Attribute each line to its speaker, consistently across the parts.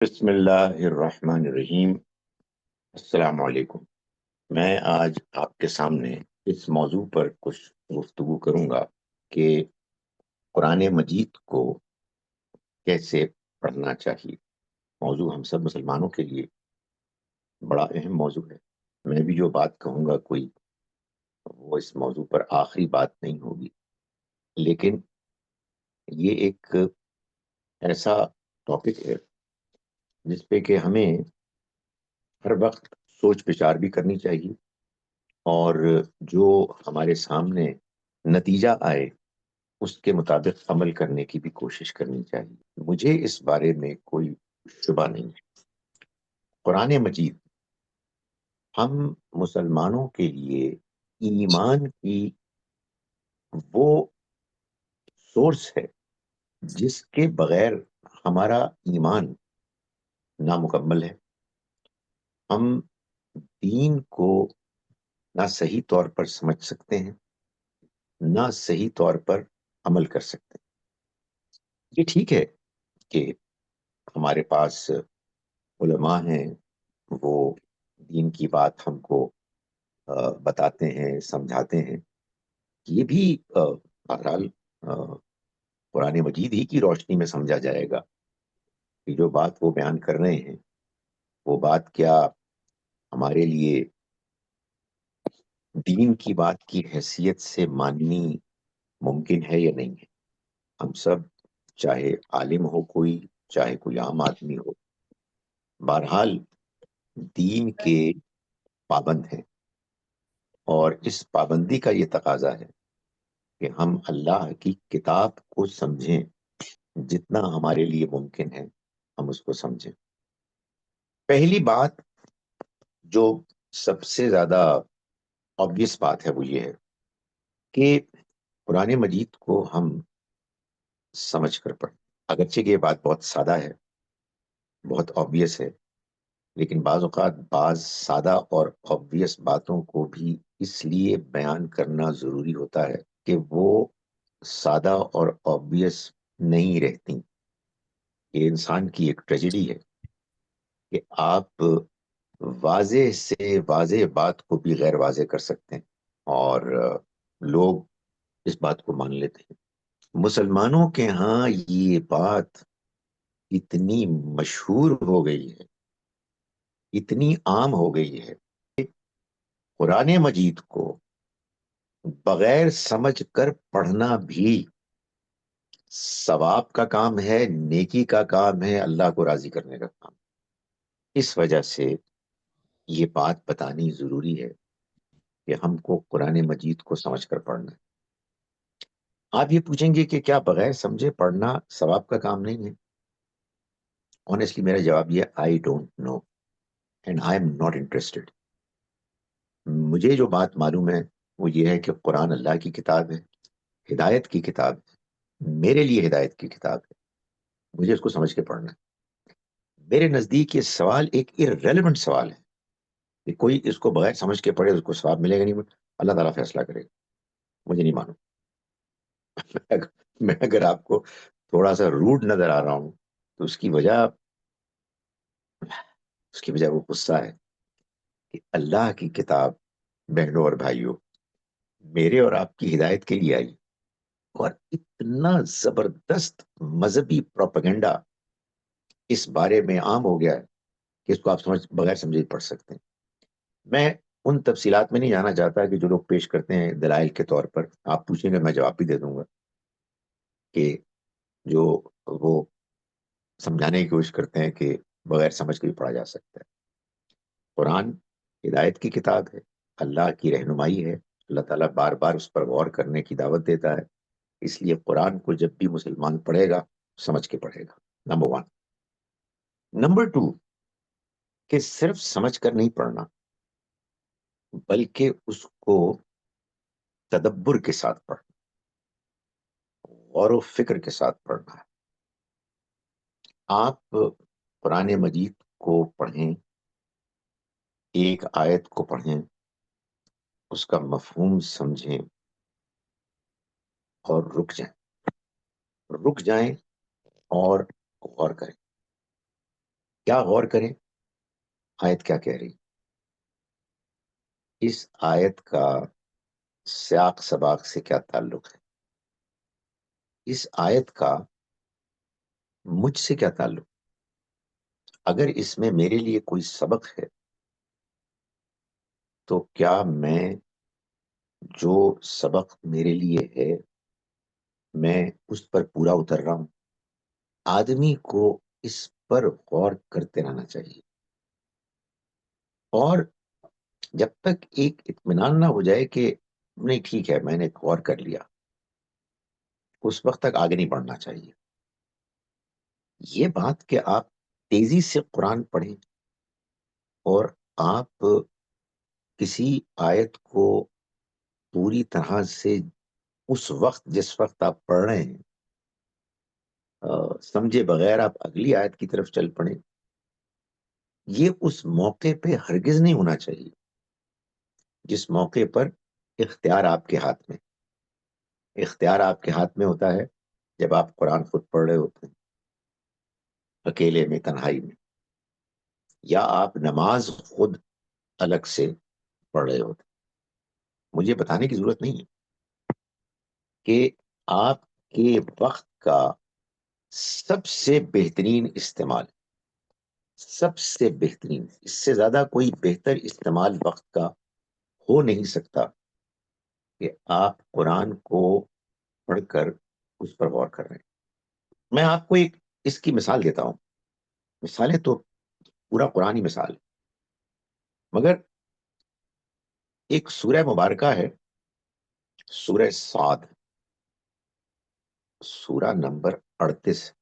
Speaker 1: بسم اللہ الرحمن الرحیم۔ السلام علیکم۔ میں آج آپ کے سامنے اس موضوع پر کچھ گفتگو کروں گا کہ قرآن مجید کو کیسے پڑھنا چاہیے۔ موضوع ہم سب مسلمانوں کے لیے بڑا اہم موضوع ہے۔ میں بھی جو بات کہوں گا کوئی وہ اس موضوع پر آخری بات نہیں ہوگی، لیکن یہ ایک ایسا ٹاپک ہے جس پہ کہ ہمیں ہر وقت سوچ بچار بھی کرنی چاہیے، اور جو ہمارے سامنے نتیجہ آئے اس کے مطابق عمل کرنے کی بھی کوشش کرنی چاہیے۔ مجھے اس بارے میں کوئی شبہ نہیں ہے، قرآن مجید ہم مسلمانوں کے لیے ایمان کی وہ سورس ہے جس کے بغیر ہمارا ایمان نامکمل ہے۔ ہم دین کو نہ صحیح طور پر سمجھ سکتے ہیں، نہ صحیح طور پر عمل کر سکتے ہیں۔ یہ ٹھیک ہے کہ ہمارے پاس علماء ہیں، وہ دین کی بات ہم کو بتاتے ہیں، سمجھاتے ہیں۔ یہ بھی بہرحال قرآن مجید ہی کی روشنی میں سمجھا جائے گا کہ جو بات وہ بیان کر رہے ہیں وہ بات کیا ہمارے لیے دین کی بات کی حیثیت سے ماننی ممکن ہے یا نہیں ہے۔ ہم سب، چاہے عالم ہو کوئی، چاہے کوئی عام آدمی ہو، بہرحال دین کے پابند ہیں، اور اس پابندی کا یہ تقاضا ہے کہ ہم اللہ کی کتاب کو سمجھیں، جتنا ہمارے لیے ممکن ہے ہم اس کو سمجھیں۔ پہلی بات جو سب سے زیادہ obvious بات ہے وہ یہ ہے کہ قرآن مجید کو ہم سمجھ کر پڑھیں۔ اگرچہ کہ یہ بات بہت سادہ ہے، بہت obvious ہے، لیکن بعض اوقات بعض سادہ اور obvious باتوں کو بھی اس لیے بیان کرنا ضروری ہوتا ہے کہ وہ سادہ اور obvious نہیں رہتی۔ یہ انسان کی ایک ٹریجڈی ہے کہ آپ واضح سے واضح بات کو بھی غیر واضح کر سکتے ہیں، اور لوگ اس بات کو مان لیتے ہیں۔ مسلمانوں کے ہاں یہ بات اتنی مشہور ہو گئی ہے، اتنی عام ہو گئی ہے، قرآن مجید کو بغیر سمجھ کر پڑھنا بھی ثواب کا کام ہے، نیکی کا کام ہے، اللہ کو راضی کرنے کا کام۔ اس وجہ سے یہ بات بتانی ضروری ہے کہ ہم کو قرآن مجید کو سمجھ کر پڑھنا ہے۔ آپ یہ پوچھیں گے کہ کیا بغیر سمجھے پڑھنا ثواب کا کام نہیں ہے؟ آنیسٹلی میرا جواب یہ I don't know and I am not interested۔ مجھے جو بات معلوم ہے وہ یہ ہے کہ قرآن اللہ کی کتاب ہے، ہدایت کی کتاب ہے، میرے لیے ہدایت کی کتاب ہے، مجھے اس کو سمجھ کے پڑھنا ہے۔ میرے نزدیک یہ سوال ایک irrelevant سوال ہے کہ کوئی اس کو بغیر سمجھ کے پڑھے اس کو ثواب ملے گا نہیں، اللہ تعالیٰ فیصلہ کرے گا، مجھے نہیں معلوم۔ میں اگر آپ کو تھوڑا سا روڈ نظر آ رہا ہوں تو اس کی وجہ وہ غصہ ہے کہ اللہ کی کتاب بہنوں اور بھائیوں میرے اور آپ کی ہدایت کے لیے آئی، اور اتنا زبردست مذہبی پروپیگنڈا اس بارے میں عام ہو گیا ہے کہ اس کو آپ بغیر سمجھے پڑھ سکتے ہیں۔ میں ان تفصیلات میں نہیں جانا چاہتا کہ جو لوگ پیش کرتے ہیں دلائل کے طور پر، آپ پوچھیں گے میں جواب بھی دے دوں گا، کہ جو وہ سمجھانے کی کوشش کرتے ہیں کہ بغیر سمجھ کے بھی پڑھا جا سکتا ہے۔ قرآن ہدایت کی کتاب ہے، اللہ کی رہنمائی ہے، اللہ تعالیٰ بار بار اس پر غور کرنے کی دعوت دیتا ہے، اس لیے قرآن کو جب بھی مسلمان پڑھے گا سمجھ کے پڑھے گا، نمبر 1۔ نمبر 2، کہ صرف سمجھ کر نہیں پڑھنا بلکہ اس کو تدبر کے ساتھ پڑھنا، غور و فکر کے ساتھ پڑھنا ہے۔ آپ قرآن مجید کو پڑھیں، ایک آیت کو پڑھیں، اس کا مفہوم سمجھیں اور رک جائیں اور غور کریں۔ کیا غور کریں آیت کیا کہہ رہی. اس آیت کا سیاق سباق سے کیا تعلق ہے, اس آیت کا مجھ سے کیا تعلق. اگر اس میں میرے لیے کوئی سبق ہے تو کیا میں جو سبق میرے لیے ہے میں اس پر پورا اتر رہا ہوں. آدمی کو اس پر غور کرتے رہنا چاہیے, اور جب تک ایک اطمینان نہ ہو جائے کہ نہیں ٹھیک ہے میں نے غور کر لیا, اس وقت تک آگے نہیں بڑھنا چاہیے. یہ بات کہ آپ تیزی سے قرآن پڑھیں اور آپ کسی آیت کو پوری طرح سے اس وقت جس وقت آپ پڑھ رہے ہیں سمجھے بغیر آپ اگلی آیت کی طرف چل پڑیں, یہ اس موقع پہ ہرگز نہیں ہونا چاہیے جس موقع پر اختیار آپ کے ہاتھ میں. اختیار آپ کے ہاتھ میں ہوتا ہے جب آپ قرآن خود پڑھ رہے ہوتے ہیں اکیلے میں, تنہائی میں, یا آپ نماز خود الگ سے پڑھ رہے ہوتے ہیں. مجھے بتانے کی ضرورت نہیں ہے کہ آپ کے وقت کا سب سے بہترین استعمال, سب سے بہترین, اس سے زیادہ کوئی بہتر استعمال وقت کا ہو نہیں سکتا کہ آپ قرآن کو پڑھ کر اس پر غور کر رہے ہیں. میں آپ کو ایک اس کی مثال دیتا ہوں. مثالیں تو پورا قرآن ہی مثال ہے, مگر ایک سورہ مبارکہ ہے, سورہ صاد, سورہ نمبر 38.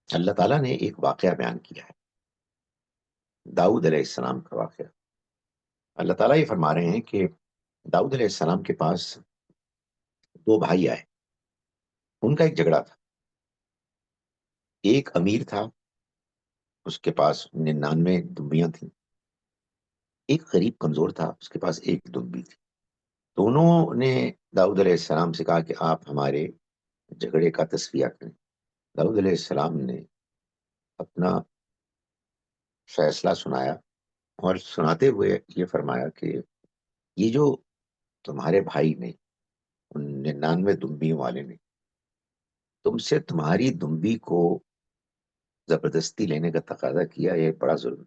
Speaker 1: اللہ تعالیٰ نے ایک واقعہ بیان کیا ہے, داؤد علیہ السلام کا واقعہ. اللہ تعالیٰ یہ فرما رہے ہیں کہ داؤد علیہ السلام کے پاس دو بھائی آئے. ان کا ایک جھگڑا تھا. ایک امیر تھا, اس کے پاس 99 دمبیاں تھیں. ایک غریب کمزور تھا, اس کے پاس ایک دمبی تھی. دونوں نے داؤد علیہ السلام سے کہا کہ آپ ہمارے جھگڑے کا تصفیہ کریں. داؤد علیہ السلام نے اپنا فیصلہ سنایا, اور سناتے ہوئے یہ فرمایا کہ یہ جو تمہارے بھائی نے, ان 99 دمبیوں والے نے تم سے تمہاری دمبی کو زبردستی لینے کا تقاضا کیا, یہ بڑا ظلم.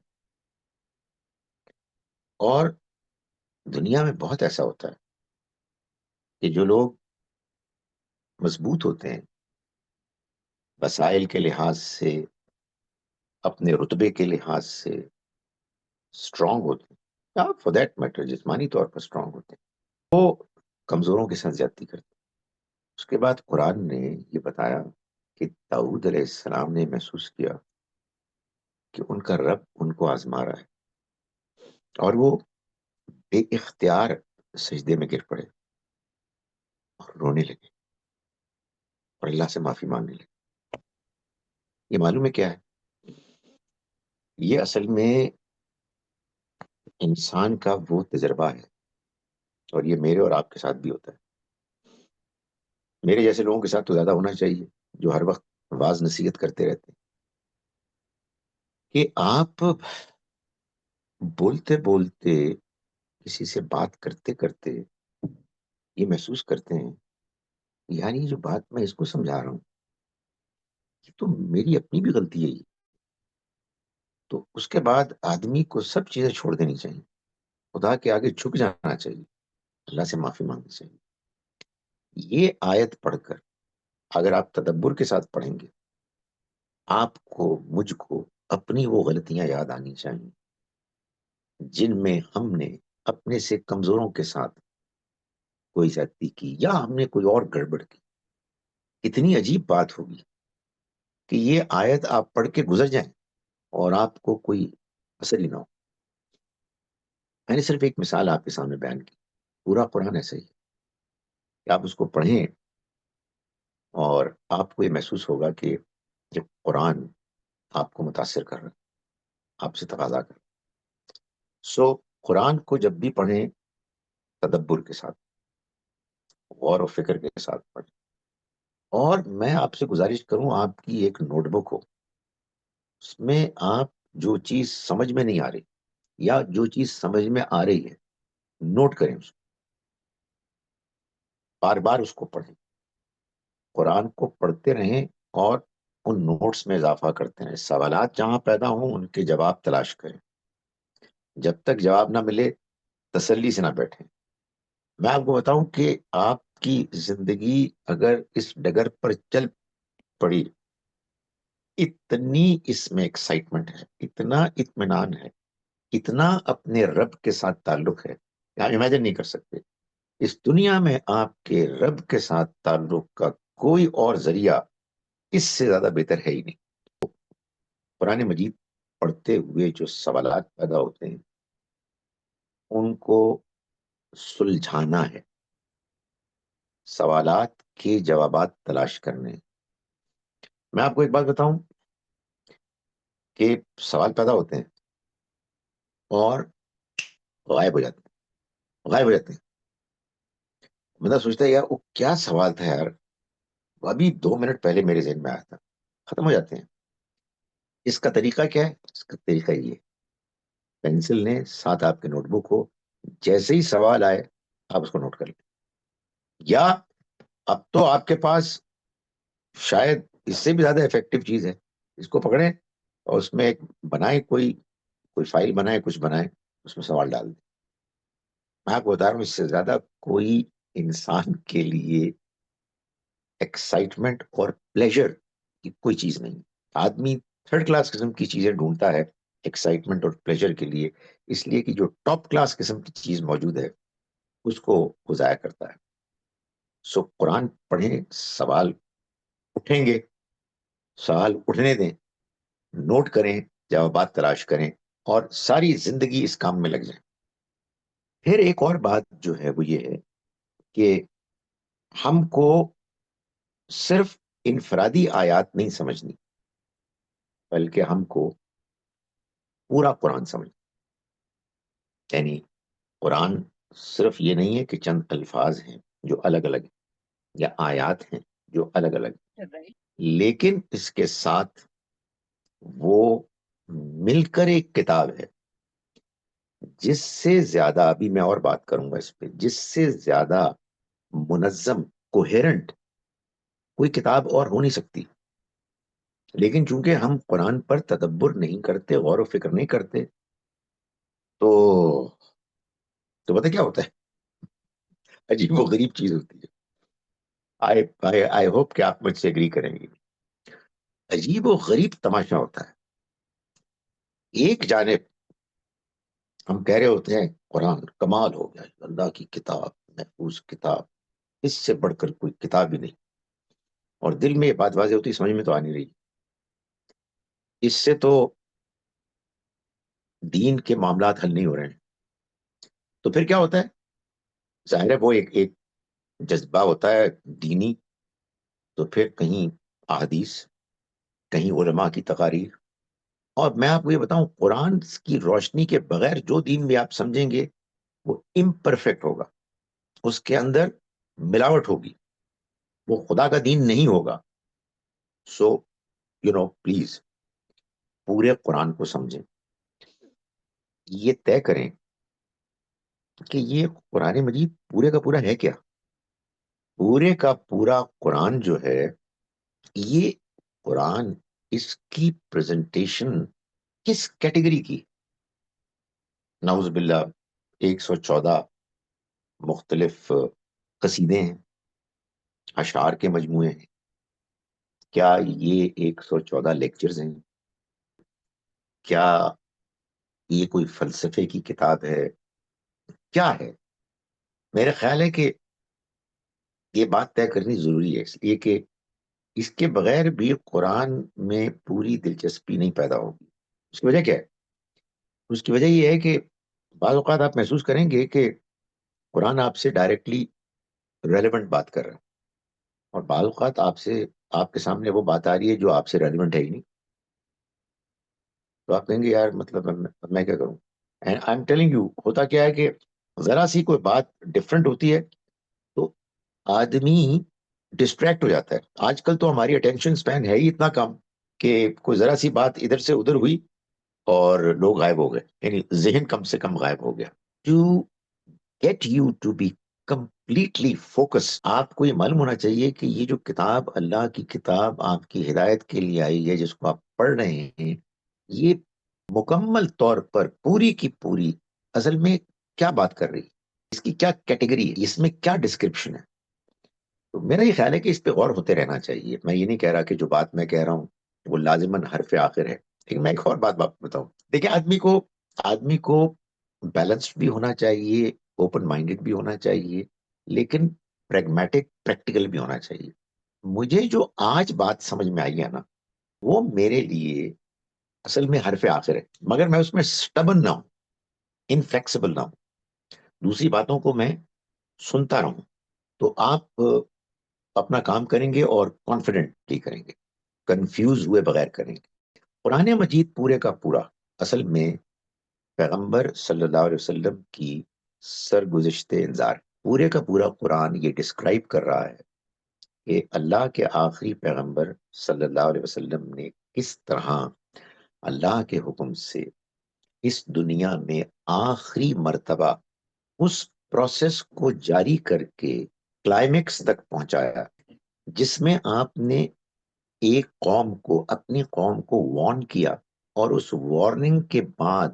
Speaker 1: اور دنیا میں بہت ایسا ہوتا ہے کہ جو لوگ مضبوط ہوتے ہیں, وسائل کے لحاظ سے, اپنے رتبے کے لحاظ سے اسٹرانگ ہوتے ہیں, یا فور دیٹ میٹر جسمانی طور پر اسٹرانگ ہوتے ہیں, وہ کمزوروں کے ساتھ زیادتی کرتے ہیں. اس کے بعد قرآن نے یہ بتایا کہ داؤد علیہ السلام نے محسوس کیا کہ ان کا رب ان کو آزما رہا ہے, اور وہ بے اختیار سجدے میں گر پڑے اور رونے لگے اور اللہ سے معافی مانگنے لگے. یہ معلوم ہے کیا ہے؟ یہ اصل میں انسان کا وہ تجربہ ہے, اور یہ میرے اور آپ کے ساتھ بھی ہوتا ہے. میرے جیسے لوگوں کے ساتھ تو زیادہ ہونا چاہیے جو ہر وقت واز نصیحت کرتے رہتے ہیں کہ آپ بولتے بولتے, کسی سے بات کرتے کرتے یہ محسوس کرتے ہیں یار یہ جو بات میں اس کو سمجھا رہا ہوں یہ تو میری اپنی بھی غلطی ہے یہ. تو اس کے بعد آدمی کو سب چیزیں چھوڑ دینی چاہیے, خدا کے آگے جھک جانا چاہیے, اللہ سے معافی مانگنی چاہیے. یہ آیت پڑھ کر اگر آپ تدبر کے ساتھ پڑھیں گے, آپ کو, مجھ کو اپنی وہ غلطیاں یاد آنی چاہیے جن میں ہم نے اپنے سے کمزوروں کے ساتھ کوئی زیادتی کی, یا ہم نے کوئی اور گڑبڑ کی. اتنی عجیب بات ہوگی کہ یہ آیت آپ پڑھ کے گزر جائیں اور آپ کو کوئی اثر ہی نہ ہو. میں نے صرف ایک مثال آپ کے سامنے بیان کی, پورا قرآن ایسا ہی ہے کہ آپ اس کو پڑھیں اور آپ کو یہ محسوس ہوگا کہ جب قرآن آپ کو متاثر کر رہا ہے, آپ سے تقاضا کر رہا ہے. قرآن کو جب بھی پڑھیں تدبر کے ساتھ, غور و فکر کے ساتھ پڑھیں. اور میں آپ سے گزارش کروں، آپ کی ایک نوٹ بک ہو، اس میں آپ جو چیز سمجھ میں نہیں آ رہی یا جو چیز سمجھ میں آ رہی ہے نوٹ کریں، اس کو بار بار اس کو پڑھیں، قرآن کو پڑھتے رہیں اور ان نوٹس میں اضافہ کرتے رہیں، سوالات جہاں پیدا ہوں ان کے جواب تلاش کریں، جب تک جواب نہ ملے تسلی سے نہ بیٹھیں۔ میں آپ کو بتاؤں کہ آپ کی زندگی اگر اس ڈگر پر چل پڑی، اتنی اس میں ایکسائٹمنٹ ہے، اتنا اطمینان ہے، اتنا اپنے رب کے ساتھ تعلق ہے کہ آپ امیجن نہیں کر سکتے۔ اس دنیا میں آپ کے رب کے ساتھ تعلق کا کوئی اور ذریعہ اس سے زیادہ بہتر ہے ہی نہیں۔ قرآن مجید پڑھتے ہوئے جو سوالات پیدا ہوتے ہیں ان کو سلجھانا ہے، سوالات کے جوابات تلاش کرنے ہیں۔ میں آپ کو ایک بات بتاؤں کہ سوال پیدا ہوتے ہیں اور غائب ہو جاتے ہیں، غائب ہو جاتے ہیں۔ بندہ سوچتا ہے یار وہ کیا سوال تھا یار، وہ ابھی 2 منٹ پہلے میرے ذہن میں آیا تھا، ختم ہو جاتے ہیں۔ اس کا طریقہ کیا ہے؟ اس کا طریقہ یہ ہے، پینسل لیں، ساتھ آپ کے نوٹ بک ہو، جیسے ہی سوال آئے آپ اس کو نوٹ کر لیں، یا اب تو آپ کے پاس شاید اس سے بھی زیادہ افیکٹو چیز ہے، اس کو پکڑیں اور اس میں ایک بنائیں، کوئی فائل بنائیں، کچھ بنائیں، اس میں سوال ڈال دیں۔ میں آپ کو بتا رہا ہوں اس سے زیادہ کوئی انسان کے لیے ایکسائٹمنٹ اور پلیجر کی کوئی چیز نہیں۔ آدمی تھرڈ کلاس قسم کی چیزیں ڈھونڈتا ہے ایکسائٹمنٹ اور پلیجر کے لیے، اس لیے کہ جو ٹاپ کلاس قسم کی چیز موجود ہے اس کو وہ ضائع کرتا ہے۔ سو قرآن پڑھیں، سوال اٹھیں گے، سوال اٹھنے دیں، نوٹ کریں، جوابات تلاش کریں اور ساری زندگی اس کام میں لگ جائیں۔ پھر ایک اور بات جو ہے وہ یہ ہے کہ ہم کو صرف انفرادی آیات نہیں سمجھنی، بلکہ ہم کو پورا قرآن سمجھنا۔ یعنی قرآن صرف یہ نہیں ہے کہ چند الفاظ ہیں جو الگ الگ ہیں یا آیات ہیں جو الگ الگ ہیں، لیکن اس کے ساتھ وہ مل کر ایک کتاب ہے جس سے زیادہ، ابھی میں اور بات کروں گا اس پہ، جس سے زیادہ منظم، کوہیرنٹ کوئی کتاب اور ہو نہیں سکتی۔ لیکن چونکہ ہم قرآن پر تدبر نہیں کرتے، غور و فکر نہیں کرتے، تو پتہ کیا ہوتا ہے؟ عجیب و غریب چیز ہوتی ہے۔ آئی ہوپ کہ آپ مجھ سے اگری کریں گے۔ عجیب و غریب تماشا ہوتا ہے، ایک جانب ہم کہہ رہے ہوتے ہیں قرآن کمال ہو گیا، اللہ کی کتاب، محفوظ کتاب، اس سے بڑھ کر کوئی کتاب ہی نہیں، اور دل میں یہ بات واضح ہوتی، سمجھ میں تو آ نہیں رہی، اس سے تو دین کے معاملات حل نہیں ہو رہے ہیں۔ تو پھر کیا ہوتا ہے؟ ظاہر ہے وہ ایک جذبہ ہوتا ہے دینی، تو پھر کہیں احادیث، کہیں علماء کی تقاریر، اور میں آپ کو یہ بتاؤں قرآن کی روشنی کے بغیر جو دین بھی آپ سمجھیں گے وہ امپرفیکٹ ہوگا، اس کے اندر ملاوٹ ہوگی، وہ خدا کا دین نہیں ہوگا۔ سو پلیز پورے قرآن کو سمجھیں، یہ طے کریں کہ یہ قرآن مجید پورے کا پورا ہے کیا۔ پورے کا پورا قرآن جو ہے، یہ قرآن، اس کی پریزنٹیشن کس کیٹیگری کی؟ نعوذ باللہ 114 مختلف قصیدے ہیں، اشعار کے مجموعے ہیں، کیا یہ 114 لیکچرز ہیں؟ کیا یہ کوئی فلسفے کی کتاب ہے؟ کیا ہے؟ میرے خیال ہے کہ یہ بات طے کرنی ضروری ہے، اس لیے کہ اس کے بغیر بھی قرآن میں پوری دلچسپی نہیں پیدا ہوگی۔ اس کی وجہ کیا ہے؟ اس کی وجہ یہ ہے کہ بعض اوقات آپ محسوس کریں گے کہ قرآن آپ سے ڈائریکٹلی ریلیونٹ بات کر رہا ہے، اور بعض اوقات آپ کے سامنے وہ بات آ رہی ہے جو آپ سے ریلیونٹ ہے ہی نہیں، تو آپ کہیں گے یار مطلب میں کیا کروں؟ And I am telling you, ہوتا کیا ہے کہ ذرا سی کوئی بات ڈفرنٹ ہوتی ہے تو آدمی ڈسٹریکٹ ہو جاتا ہے. آج کل تو ہماری اٹینشن سپین ہے ہی اتنا کم کہ کوئی ذرا سی بات ادھر سے ادھر ہوئی اور لوگ غائب ہو گئے، یعنی ذہن کم سے کم غائب ہو گیا. To get you to be completely focus, آپ کو یہ معلوم ہونا چاہیے کہ یہ جو کتاب، اللہ کی کتاب آپ کی ہدایت کے لیے آئی ہے، جس کو آپ پڑھ رہے ہیں، یہ مکمل طور پر پوری کی پوری اصل میں کیا بات کر رہی ہے، اس کی کیا کیٹیگری ہے، اس میں کیا ڈسکرپشن ہے. تو میرا یہ خیال ہے کہ اس پہ غور ہوتے رہنا چاہیے. میں یہ نہیں کہہ رہا کہ جو بات میں کہہ رہا ہوں وہ لازماً حرف آخر ہے، لیکن میں ایک اور بات بتاؤں. دیکھیں، آدمی کو بیلنسڈ بھی ہونا چاہیے، اوپن مائنڈڈ بھی ہونا چاہیے، لیکن پریگمیٹک پریکٹیکل بھی ہونا چاہیے. مجھے جو آج بات سمجھ میں آئی ہے نا، وہ میرے لیے اصل میں حرف آخر ہے، مگر میں اس میں سٹبن نہ ہوں، انفلیکسیبل نہ ہوں. دوسری باتوں کو میں سنتا رہوں. تو آپ اپنا کام کریں گے اور کانفیڈنٹلی کریں گے، کنفیوز ہوئے بغیر کریں گے. قرآن مجید پورے کا پورا اصل میں پیغمبر صلی اللہ علیہ وسلم کی سرگزشت انذار، پورے کا پورا قرآن یہ ڈسکرائب کر رہا ہے کہ اللہ کے آخری پیغمبر صلی اللہ علیہ وسلم نے کس طرح اللہ کے حکم سے اس دنیا میں آخری مرتبہ اس پروسیس کو جاری کر کے کلائمیکس تک پہنچایا، جس میں آپ نے ایک قوم کو، اپنی قوم کو وارن کیا، اور اس وارننگ کے بعد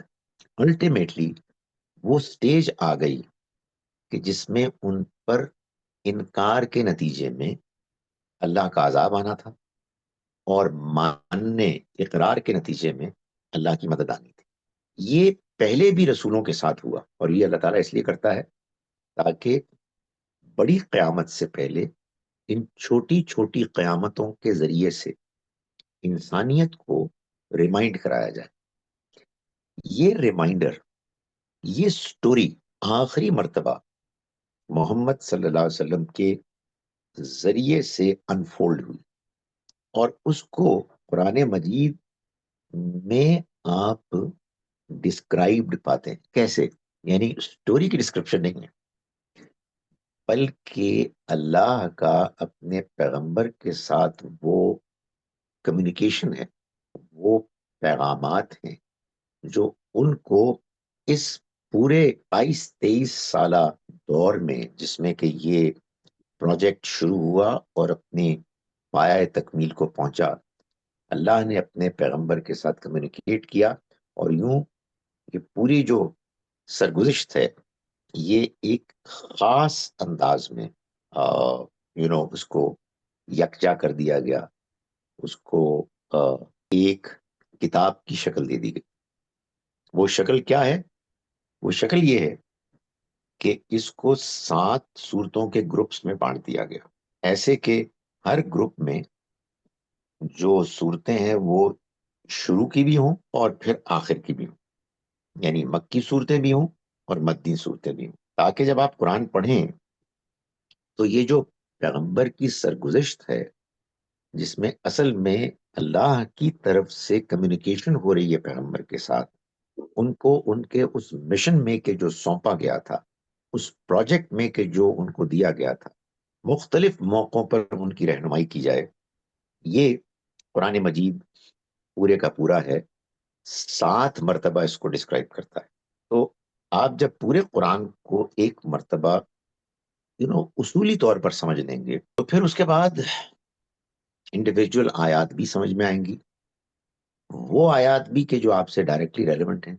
Speaker 1: الٹیمیٹلی وہ سٹیج آ گئی کہ جس میں ان پر انکار کے نتیجے میں اللہ کا عذاب آنا تھا، اور ماننے، اقرار کے نتیجے میں اللہ کی مدد آنی تھی. یہ پہلے بھی رسولوں کے ساتھ ہوا، اور یہ اللہ تعالیٰ اس لیے کرتا ہے تاکہ بڑی قیامت سے پہلے ان چھوٹی چھوٹی قیامتوں کے ذریعے سے انسانیت کو ریمائنڈ کرایا جائے. یہ ریمائنڈر، یہ سٹوری آخری مرتبہ محمد صلی اللہ علیہ وسلم کے ذریعے سے انفولڈ ہوئی، اور اس کو قرآن مجید میں آپ ڈسکرائبڈ پاتے ہیں. کیسے؟ یعنی سٹوری کی ڈسکرپشن نہیں ہے، بلکہ اللہ کا اپنے پیغمبر کے ساتھ وہ کمیونیکیشن ہے، وہ پیغامات ہیں جو ان کو اس پورے 22-23 سالہ دور میں، جس میں کہ یہ پروجیکٹ شروع ہوا اور اپنی پایہ تکمیل کو پہنچا، اللہ نے اپنے پیغمبر کے ساتھ کمیونیکیٹ کیا. اور یوں یہ پوری جو سرگزشت ہے، یہ ایک خاص انداز میں اس کو یکجا کر دیا گیا، اس کو ایک کتاب کی شکل دے دی گئی. وہ شکل کیا ہے؟ وہ شکل یہ ہے کہ اس کو 7 صورتوں کے گروپس میں بانٹ دیا گیا، ایسے کہ ہر گروپ میں جو صورتیں ہیں وہ شروع کی بھی ہوں اور پھر آخر کی بھی ہوں، یعنی مکی صورتیں بھی ہوں اور مدنی صورتیں بھی ہوں، تاکہ جب آپ قرآن پڑھیں تو یہ جو پیغمبر کی سرگزشت ہے، جس میں اصل میں اللہ کی طرف سے کمیونیکیشن ہو رہی ہے پیغمبر کے ساتھ، ان کو ان کے اس مشن میں کہ جو سونپا گیا تھا، اس پروجیکٹ میں کہ جو ان کو دیا گیا تھا، مختلف موقعوں پر ان کی رہنمائی کی جائے. یہ قرآن مجید پورے کا پورا ہے، 7 مرتبہ اس کو ڈسکرائب کرتا ہے. تو آپ جب پورے قرآن کو ایک مرتبہ اصولی طور پر سمجھ لیں گے، تو پھر اس کے بعد انڈیویجول آیات بھی سمجھ میں آئیں گی، وہ آیات بھی کہ جو آپ سے ڈائریکٹلی ریلیونٹ ہیں،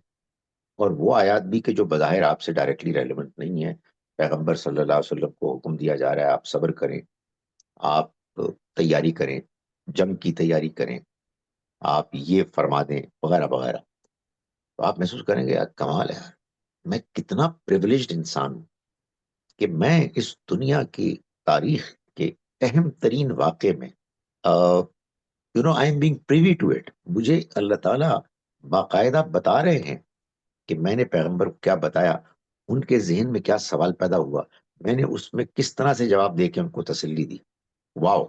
Speaker 1: اور وہ آیات بھی کہ جو بظاہر آپ سے ڈائریکٹلی ریلیونٹ نہیں ہے. پیغمبر صلی اللہ علیہ وسلم کو حکم دیا جا رہا ہے آپ صبر کریں، آپ تیاری کریں، جنگ کی تیاری کریں، آپ یہ فرما دیں، وغیرہ وغیرہ. تو آپ محسوس کریں گے یار کمال ہے، یار میں کتنا پریولیجڈ انسان ہوں کہ میں اس دنیا کی تاریخ کے اہم ترین واقعے میں I am being privy to it. مجھے اللہ تعالیٰ باقاعدہ بتا رہے ہیں کہ میں نے پیغمبر کو کیا بتایا، ان کے ذہن میں کیا سوال پیدا ہوا، میں نے اس میں کس طرح سے جواب دے کے ان کو تسلی دی. واو.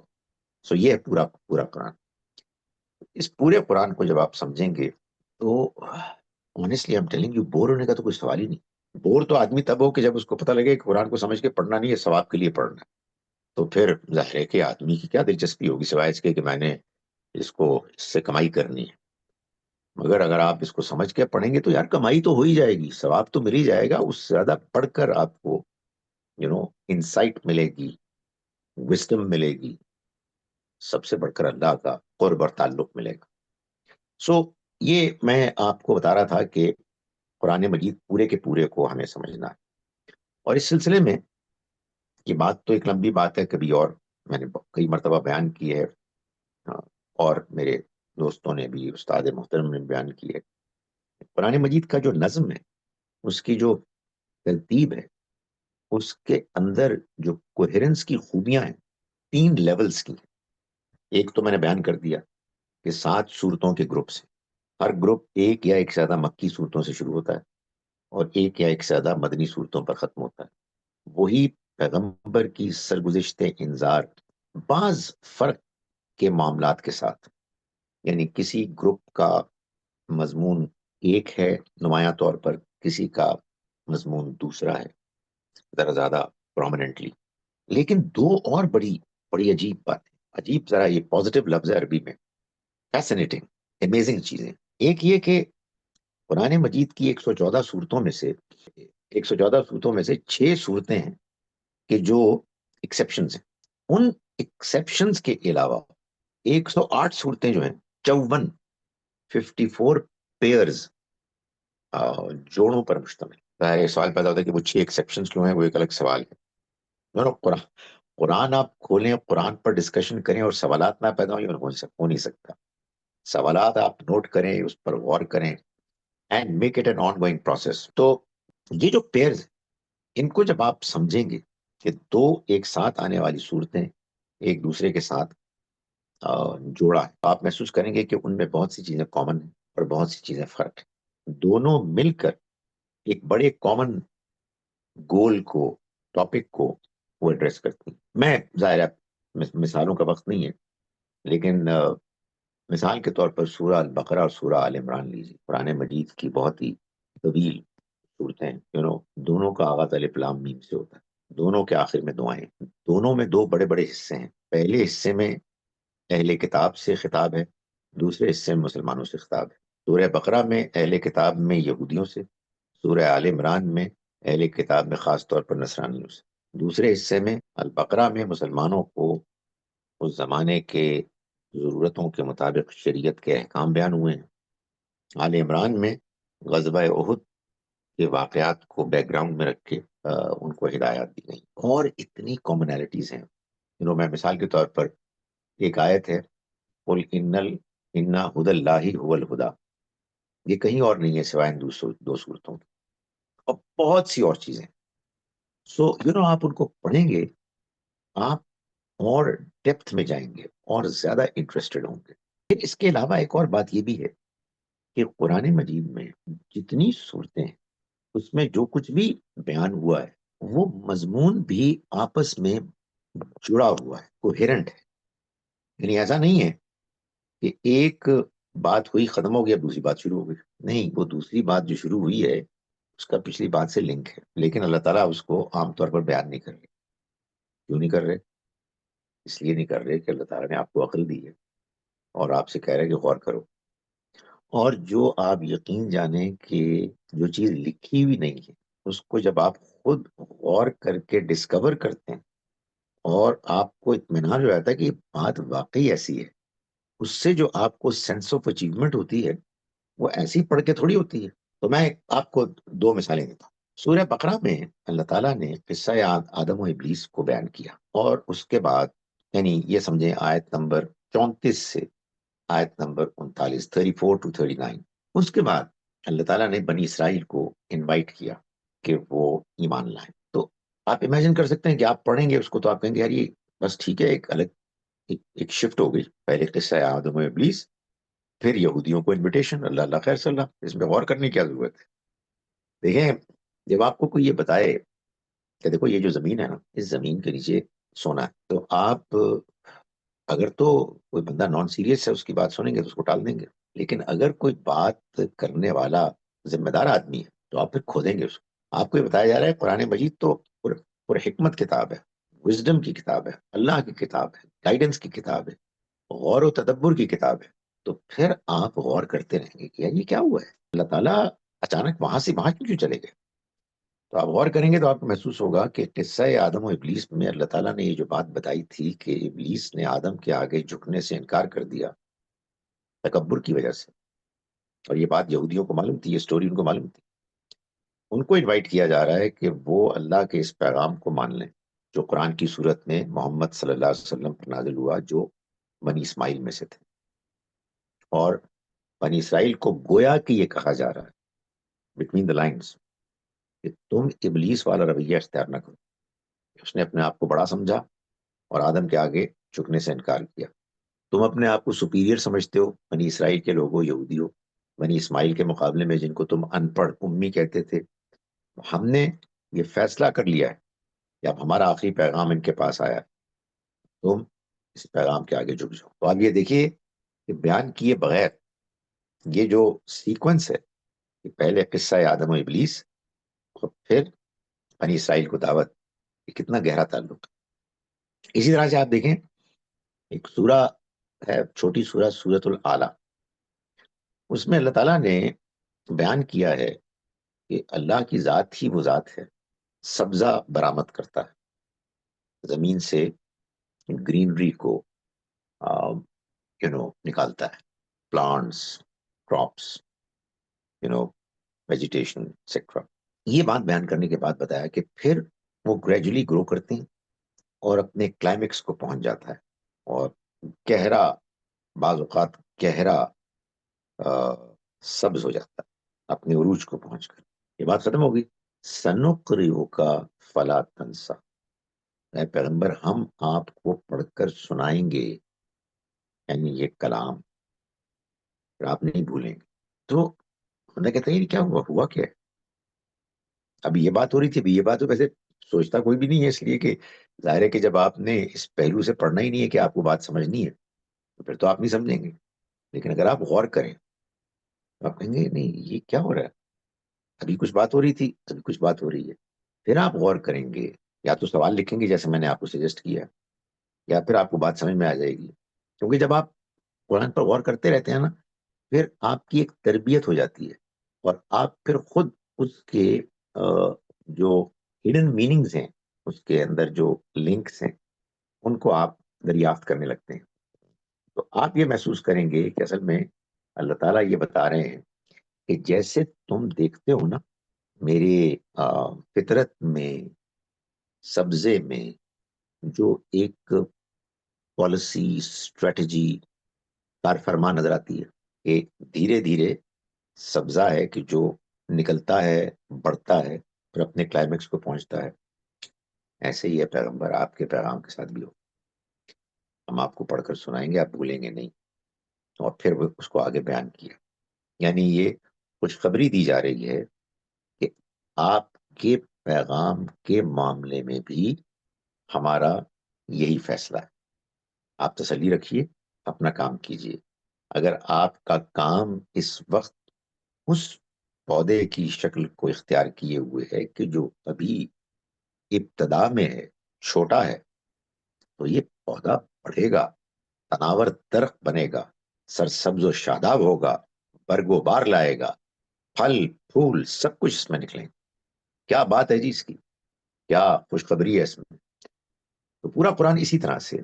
Speaker 1: سو یہ ہے پورا پورا قرآن. اس پورے قرآن کو جب آپ سمجھیں گے تو honestly I'm telling you, bore ہونے کا تو کوئی سوال ہی نہیں. بور تو آدمی تب ہو کہ جب اس کو پتہ لگے کہ قرآن کو سمجھ کے پڑھنا نہیں ہے، ثواب کے لیے پڑھنا ہے. تو پھر ظاہر ہے کہ آدمی کی کیا دلچسپی ہوگی سوائے اس کے کہ میں نے اس سے کمائی کرنی ہے. مگر اگر آپ اس کو سمجھ کے پڑھیں گے تو یار کمائی تو ہو ہی جائے گی، ثواب تو مل ہی جائے گا. اس سے زیادہ پڑھ کر آپ کو انسائٹ ملے گی، وزڈم ملے گی، سب سے بڑھ کر اللہ کا قرب اور تعلق ملے گا. سو یہ میں آپ کو بتا رہا تھا کہ قرآن مجید پورے کے پورے کو ہمیں سمجھنا ہے. اور اس سلسلے میں یہ بات تو ایک لمبی بات ہے، کبھی اور میں نے کئی مرتبہ بیان کی ہے، اور میرے دوستوں نے بھی، استاد محترم نے بیان کی ہے. قرآن مجید کا جو نظم ہے، اس کی جو ترتیب ہے، اس کے اندر جو کوہرنس کی خوبیاں ہیں، 3 لیولز کی. ایک تو میں نے بیان کر دیا کہ 7 صورتوں کے گروپس ہیں. ہر گروپ ایک یا ایک سے زیادہ مکی صورتوں سے شروع ہوتا ہے اور ایک یا ایک سے زیادہ مدنی صورتوں پر ختم ہوتا ہے. وہی پیغمبر کی سرگزشت انذار بعض فرق کے معاملات کے ساتھ، یعنی کسی گروپ کا مضمون ایک ہے نمایاں طور پر، کسی کا مضمون دوسرا ہے ذرا زیادہ پرومیننٹلی. لیکن 2 اور بڑی بڑی عجیب باتیں، عجیب ذرا یہ پازیٹیو لفظ ہے عربی میں، فیسنیٹنگ، امیزنگ چیزیں. ایک یہ کہ قرآن مجید کی 114 صورتوں میں سے 6 صورتیں ہیں کہ جو ایکسیپشنز ہیں. ان ایکسیپشنز کے علاوہ 108 صورتیں جو ہیں 54 پیئرز، جوڑوں پر مشتمل. ظاہر سوال پیدا ہوتا ہے کہ وہ 6 ایکسیپشنز کیوں ہیں، وہ ایک الگ سوال ہے. قرآن آپ کھولیں، قرآن پر ڈسکشن کریں اور سوالات نہ پیدا ہو نہیں سکتا. سوالات آپ نوٹ کریں، اس پر غور کریں and make it an ongoing process. تو یہ جو پیئرز ان کو جب آپ سمجھیں گے کہ 2 ایک ساتھ آنے والی صورتیں ایک دوسرے کے ساتھ جوڑا ہے، آپ محسوس کریں گے کہ ان میں بہت سی چیزیں کامن ہیں اور بہت سی چیزیں فرق ہیں. دونوں مل کر ایک بڑے کامن گول کو، ٹاپک کو وہ ایڈریس کرتی ہیں. میں ظاہر ہے مثالوں کا وقت نہیں ہے، لیکن مثال کے طور پر سورہ البقرہ اور سورہ آل عمران لیجیے. قرآن مجید کی بہت ہی طویل صورتیں، دونوں کا آغاز الف لام میم سے ہوتا ہے، دونوں کے آخر میں دعائیں. دونوں میں 2 بڑے بڑے حصے ہیں. پہلے حصے میں اہل کتاب سے خطاب ہے، دوسرے حصے میں مسلمانوں سے خطاب ہے. سورہ بقرہ میں اہل کتاب میں یہودیوں سے، سورہ آل عمران میں اہل کتاب میں خاص طور پر نصرانیوں سے. دوسرے حصے میں البقرہ میں مسلمانوں کو اس زمانے کے ضرورتوں کے مطابق شریعت کے احکام بیان ہوئے ہیں. آل عمران میں غزوہ احد کے واقعات کو بیک گراؤنڈ میں رکھ کے ان کو ہدایات دی گئی. اور اتنی کامنالٹیز ہیں. میں مثال کے طور پر ایک آیت ہے، قل ان ہدی اللہ هو الہدی، یہ کہیں اور نہیں ہے سوائے ان 2 صورتوں کی، اور بہت سی اور چیزیں. سو آپ ان کو پڑھیں گے، آپ اور ڈیپتھ میں جائیں گے اور زیادہ انٹرسٹڈ ہوں گے. پھر اس کے علاوہ ایک اور بات یہ بھی ہے کہ قرآن مجید میں جتنی صورتیں ہیں اس میں جو کچھ بھی بیان ہوا ہے وہ مضمون بھی آپس میں جڑا ہوا ہے، کوہیرنٹ ہے. یعنی ایسا نہیں ہے کہ ایک بات ہوئی ختم ہو گیا دوسری بات شروع ہو گئی. نہیں، وہ دوسری بات جو شروع ہوئی ہے اس کا پچھلی بات سے لنک ہے، لیکن اللہ تعالیٰ اس کو عام طور پر بیان نہیں کر رہے. کیوں نہیں کر رہے؟ اس لیے نہیں کر رہے کہ اللہ تعالیٰ نے آپ کو عقل دی ہے اور آپ سے کہہ رہے کہ غور کرو. اور جو آپ یقین جانیں کہ جو چیز لکھی ہوئی نہیں ہے اس کو جب آپ خود غور کر کے ڈسکور کرتے ہیں اور آپ کو اطمینان ہو جاتا ہے کہ یہ بات واقعی ایسی ہے، اس سے جو آپ کو سینس آف اچیومنٹ ہوتی ہے وہ ایسی پڑھ کے تھوڑی ہوتی ہے. تو میں آپ کو 2 مثالیں دیتا ہوں. سورہ بقرہ میں اللہ تعالیٰ نے قصہ آدم و ابلیس کو بیان کیا، اور اس کے بعد یعنی یہ سمجھیں آیت نمبر 34 سے آیت نمبر 39، 34 to 39. اس کے بعد اللہ تعالیٰ نے بنی اسرائیل کو انوائٹ کیا کہ وہ ایمان لائیں. تو آپ امیجن کر سکتے ہیں کہ آپ پڑھیں گے اس کو تو آپ کہیں گے یار یہ بس ٹھیک ہے، ایک الگ ایک شفٹ ہو گئی. پہلے قصہ آدم و ابلیس، پھر یہودیوں کو انویٹیشن، اللہ اللہ خیر صلی اللہ، اس میں غور کرنے کی کیا ضرورت ہے؟ دیکھیں، جب آپ کو کوئی یہ بتائے کہ دیکھو یہ جو زمین ہے نا، اس زمین کے نیچے سونا ہے، تو آپ اگر تو کوئی بندہ نان سیریس ہے اس کی بات سنیں گے تو اس کو ٹال دیں گے. لیکن اگر کوئی بات کرنے والا ذمہ دار آدمی ہے تو آپ پھر کھودیں گے اس کو. آپ کو یہ بتایا جا رہا ہے قرآن مجید تو پر حکمت کتاب ہے، وزڈم کی کتاب ہے، اللہ کی کتاب ہے، گائیڈنس کی کتاب ہے، غور و تدبر کی کتاب ہے، تو پھر آپ غور کرتے رہیں گے کہ یار یہ کیا ہوا ہے، اللہ تعالیٰ اچانک وہاں سے وہاں کیوں چلے گئے؟ تو آپ غور کریں گے تو آپ کو محسوس ہوگا کہ قصہ آدم و ابلیس میں اللہ تعالیٰ نے یہ جو بات بتائی تھی کہ ابلیس نے آدم کے آگے جھکنے سے انکار کر دیا تکبر کی وجہ سے، اور یہ بات یہودیوں کو معلوم تھی، یہ سٹوری ان کو معلوم تھی، ان کو انوائٹ کیا جا رہا ہے کہ وہ اللہ کے اس پیغام کو مان لیں جو قرآن کی صورت میں محمد صلی اللہ علیہ وسلم پر نازل ہوا، جو بنی اسماعیل میں سے تھے، اور بنی اسرائیل کو گویا کہ یہ کہا جا رہا ہے بٹوین دا لائنز کہ تم ابلیس والا رویہ اختیار نہ کرو۔ اس نے اپنے آپ کو بڑا سمجھا اور آدم کے آگے جھکنے سے انکار کیا۔ تم اپنے آپ کو سپیریئر سمجھتے ہو، بنی اسرائیل کے لوگوں، یہودیوں، بنی اسماعیل کے مقابلے میں جن کو تم ان پڑھ امی کہتے تھے۔ ہم نے یہ فیصلہ کر لیا ہے کہ اب ہمارا آخری پیغام ان کے پاس آیا ہے، تم اس پیغام کے آگے جھک جاؤ۔ تو آپ یہ دیکھیے کہ بیان کیے بغیر یہ جو سیکوینس ہے کہ پہلے قصہ آدم و ابلیس اور پھر بنی اسرائیل کو دعوت، یہ کتنا گہرا تعلق ہے۔ اسی طرح سے آپ دیکھیں ایک سورہ ہے، چھوٹی سورہ، سورۃ الاعلی، اس میں اللہ تعالیٰ نے بیان کیا ہے کہ اللہ کی ذات ہی وہ ذات ہے، سبزہ برآمد کرتا ہے، زمین سے گرینری کو نکالتا ہے، پلانٹس، کراپس، ویجیٹیشن ایکسیکٹرا۔ یہ بات بیان کرنے کے بعد بتایا کہ پھر وہ گریجولی گرو کرتے ہیں اور اپنے کلائمیکس کو پہنچ جاتا ہے، اور گہرا، بعض اوقات گہرا سبز ہو جاتا ہے اپنے عروج کو پہنچ کر۔ یہ بات ختم ہوگی، سنقرئک فلا تنسا، اے پیغمبر ہم آپ کو پڑھ کر سنائیں گے، یعنی یہ کلام پھر آپ نہیں بھولیں گے۔ تو ہمیں کہتے ہیں کیا ہوا کیا ہے؟ ابھی یہ بات ہو رہی تھی، ابھی یہ بات تو ویسے سوچتا کوئی بھی نہیں ہے، اس لیے کہ ظاہر ہے کہ جب آپ نے اس پہلو سے پڑھنا ہی نہیں ہے کہ آپ کو بات سمجھنی ہے تو پھر تو آپ نہیں سمجھیں گے، لیکن اگر آپ غور کریں تو آپ کہیں گے نہیں یہ کیا ہو رہا ہے، ابھی کچھ بات ہو رہی تھی، ابھی کچھ بات ہو رہی ہے۔ پھر آپ غور کریں گے، یا تو سوال لکھیں گے جیسے میں نے آپ کو سجیسٹ کیا، یا پھر آپ کو بات سمجھ میں آ جائے گی، کیونکہ جب آپ قرآن پر غور کرتے رہتے ہیں نا، پھر آپ کی ایک تربیت ہو جاتی ہے، اور آپ پھر خود اس کے جو ہڈن میننگز ہیں، اس کے اندر جو لنکس ہیں، ان کو آپ دریافت کرنے لگتے ہیں۔ تو آپ یہ محسوس کریں گے کہ اصل میں اللہ تعالیٰ یہ بتا رہے ہیں کہ جیسے تم دیکھتے ہو نا میرے فطرت میں، سبزے میں جو ایک پالیسی، اسٹریٹجی کار فرما نظر آتی ہے کہ دھیرے دھیرے سبزہ ہے کہ جو نکلتا ہے، بڑھتا ہے، اور اپنے کلائمیکس کو پہنچتا ہے، ایسے ہی ہے پیغمبر آپ کے پیغام کے ساتھ بھی ہو، ہم آپ کو پڑھ کر سنائیں گے، آپ بھولیں گے نہیں۔ اور پھر وہ اس کو آگے بیان کیا، یعنی یہ خوشخبری دی جا رہی ہے کہ آپ کے پیغام کے معاملے میں بھی ہمارا یہی فیصلہ ہے، آپ تسلی رکھیے، اپنا کام کیجیے۔ اگر آپ کا کام اس وقت اس پودے کی شکل کو اختیار کیے ہوئے ہے کہ جو ابھی ابتدا میں ہے، چھوٹا ہے، تو یہ پودا بڑھے گا، تناور درخت بنے گا، سرسبز و شاداب ہوگا، برگ و بار لائے گا، پھل پھول سب کچھ اس میں نکلیں گے۔ کیا بات ہے جی اس کی، کیا خوشخبری ہے اس میں۔ تو پورا قرآن اسی طرح سے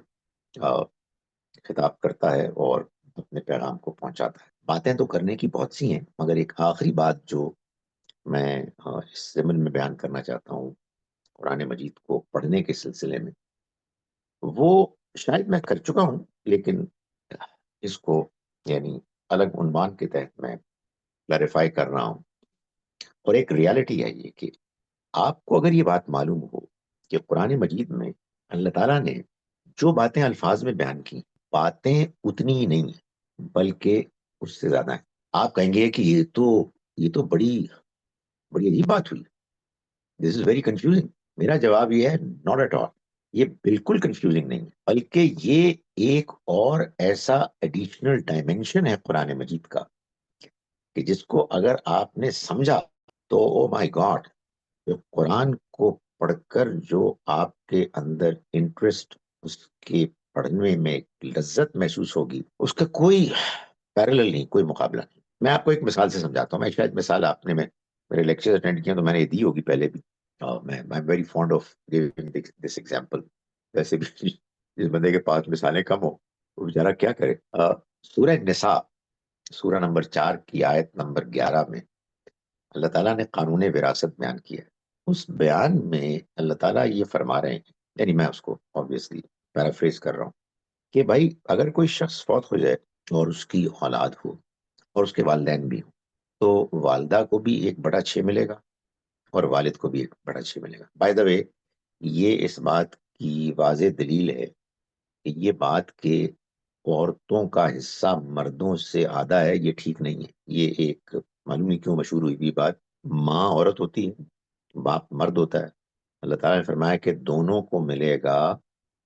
Speaker 1: خطاب کرتا ہے اور اپنے پیغام کو پہنچاتا ہے۔ باتیں تو کرنے کی بہت سی ہیں، مگر ایک آخری بات جو میں اس ضمن میں بیان کرنا چاہتا ہوں قرآن مجید کو پڑھنے کے سلسلے میں، وہ شاید میں کر چکا ہوں، لیکن اس کو یعنی الگ عنوان کے تحت میں کلیریفائی کر رہا ہوں۔ اور ایک ریالٹی ہے یہ کہ آپ کو اگر یہ بات معلوم ہو کہ قرآن مجید میں اللہ تعالیٰ نے جو باتیں الفاظ میں بیان کی، باتیں اتنی ہی نہیں ہیں بلکہ اس سے زیادہ ہیں۔ آپ کہیں گے کہ یہ تو بڑی بڑی عجیب بات ہوئی، دس از ویری کنفیوزنگ۔ میرا جواب یہ ہے ناٹ ایٹ آل، یہ بالکل کنفیوزنگ نہیں ہے، بلکہ یہ ایک اور ایسا ایڈیشنل ڈائمینشن ہے قرآن مجید کا کہ جس کو اگر آپ نے سمجھا تو او مائی گاڈ، قرآن کو پڑھ کر جو آپ کے اندر انٹرسٹ، اس کے پڑھنے میں لذت محسوس ہوگی، اس کا کوئی پیرلل نہیں، کوئی مقابلہ نہیں۔ میں آپ کو ایک مثال سے سمجھاتا ہوں، میں شاید مثال آپ نے میرے لیکچر اٹینڈ کیا تو میں نے دی ہوگی پہلے بھی، میں very fond of giving this example. ویسے بھی جس بندے کے پاس مثالیں کم ہو وہ بیچارہ کیا کرے۔ سورہ نساء، سورہ نمبر 4 کی آیت نمبر 11 میں اللہ تعالیٰ نے قانون وراثت بیان کیا ہے۔ اس بیان میں اللہ تعالیٰ یہ فرما رہے ہیں، یعنی میں اس کو obviously پیرافریز کر رہا ہوں، کہ بھائی اگر کوئی شخص فوت ہو جائے اور اس کی اولاد ہو اور اس کے والدین بھی ہوں، تو والدہ کو بھی 1/6 ملے گا اور والد کو بھی 1/6 ملے گا۔ بائی دا وے، یہ اس بات کی واضح دلیل ہے کہ یہ بات کہ عورتوں کا حصہ مردوں سے آدھا ہے، یہ ٹھیک نہیں ہے۔ یہ ایک معلوم نہیں کیوں مشہور ہوئی بات، ماں عورت ہوتی ہے، باپ مرد ہوتا ہے۔ اللہ تعالیٰ نے فرمایا کہ دونوں کو ملے گا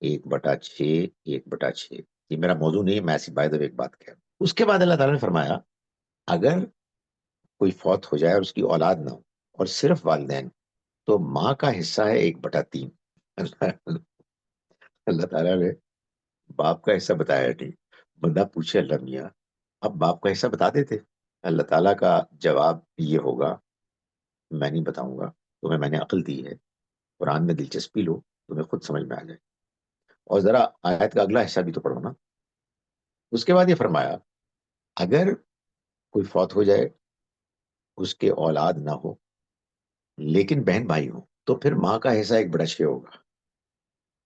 Speaker 1: 1/6 1/6۔ یہ میرا موضوع نہیں ہے، میں ایسی بائی دا وے ایک بات کہہ رہا ہوں۔ اس کے بعد اللہ تعالیٰ نے فرمایا اگر کوئی فوت ہو جائے اور اس کی اولاد نہ ہو اور صرف والدین، تو ماں کا حصہ ہے 1/3۔ اللہ تعالیٰ نے باپ کا حصہ بتایا نہیں۔ بندہ پوچھے اللہ میاں اب باپ کا حصہ بتا دیتے؟ اللہ تعالیٰ کا جواب یہ ہوگا، میں نہیں بتاؤں گا تمہیں، میں نے عقل دی ہے، قرآن میں دلچسپی لو، تمہیں خود سمجھ میں آ جائے۔ اور ذرا آیت کا اگلا حصہ بھی تو پڑھو نا۔ اس کے بعد یہ فرمایا اگر کوئی فوت ہو جائے، اس کے اولاد نہ ہو لیکن بہن بھائی ہو، تو پھر ماں کا حصہ 1/6 ہوگا،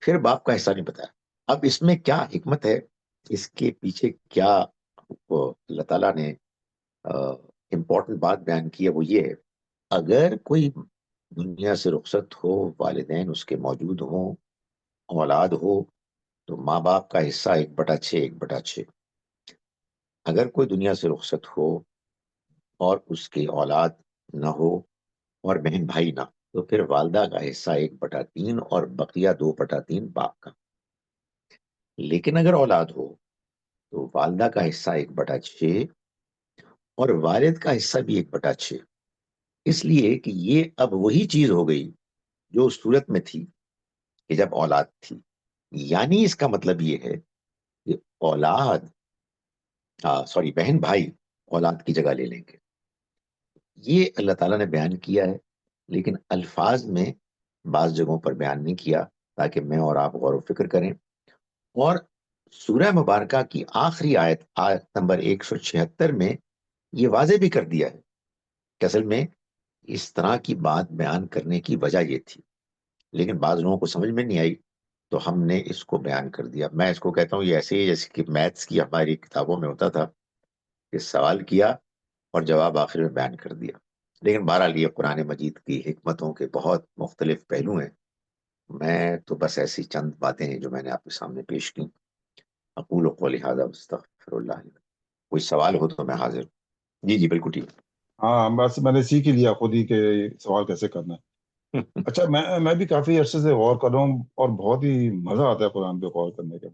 Speaker 1: پھر باپ کا حصہ نہیں بتایا۔ اب اس میں کیا حکمت ہے، اس کے پیچھے کیا اللہ تعالیٰ نے امپورٹنٹ بات بیان کی ہے، وہ یہ ہے اگر کوئی دنیا سے رخصت ہو، والدین اس کے موجود ہوں، اولاد ہو، تو ماں باپ کا حصہ 1/6 1/6۔ اگر کوئی دنیا سے رخصت ہو اور اس کی اولاد نہ ہو اور بہن بھائی نہ، تو پھر والدہ کا حصہ 1/3 اور بقیہ 2/3 باپ کا۔ لیکن اگر اولاد ہو تو والدہ کا حصہ 1/6 اور والد کا حصہ بھی 1/6، اس لیے کہ یہ اب وہی چیز ہو گئی جو اس صورت میں تھی کہ جب اولاد تھی۔ یعنی اس کا مطلب یہ ہے کہ اولاد بہن بھائی اولاد کی جگہ لے لیں گے۔ یہ اللہ تعالیٰ نے بیان کیا ہے، لیکن الفاظ میں بعض جگہوں پر بیان نہیں کیا تاکہ میں اور آپ غور و فکر کریں۔ اور سورہ مبارکہ کی آخری آیت نمبر 176 میں یہ واضح بھی کر دیا ہے کہ اصل میں اس طرح کی بات بیان کرنے کی وجہ یہ تھی، لیکن بعض لوگوں کو سمجھ میں نہیں آئی تو ہم نے اس کو بیان کر دیا۔ میں اس کو کہتا ہوں یہ ایسے ہی جیسے کہ میتھس کی ہماری کتابوں میں ہوتا تھا کہ سوال کیا اور جواب آخر میں بیان کر دیا۔ لیکن بہرحال یہ قرآن مجید کی حکمتوں کے بہت مختلف پہلو ہیں۔ میں تو بس ایسی چند باتیں ہیں جو میں نے آپ کے سامنے پیش کی۔ اقول قولی ھذا واستغفر اللہ لي۔ کوئی سوال ہو تو میں حاضر ہوں۔ جی بالکل ٹھیک۔
Speaker 2: ہاں بس میں نے سیکھ ہی لیا خود ہی کہ سوال کیسے کرنا ہے۔ اچھا میں بھی کافی عرصے سے غور کر رہا ہوں اور بہت ہی مزہ آتا ہے قرآن پہ غور کرنے کا۔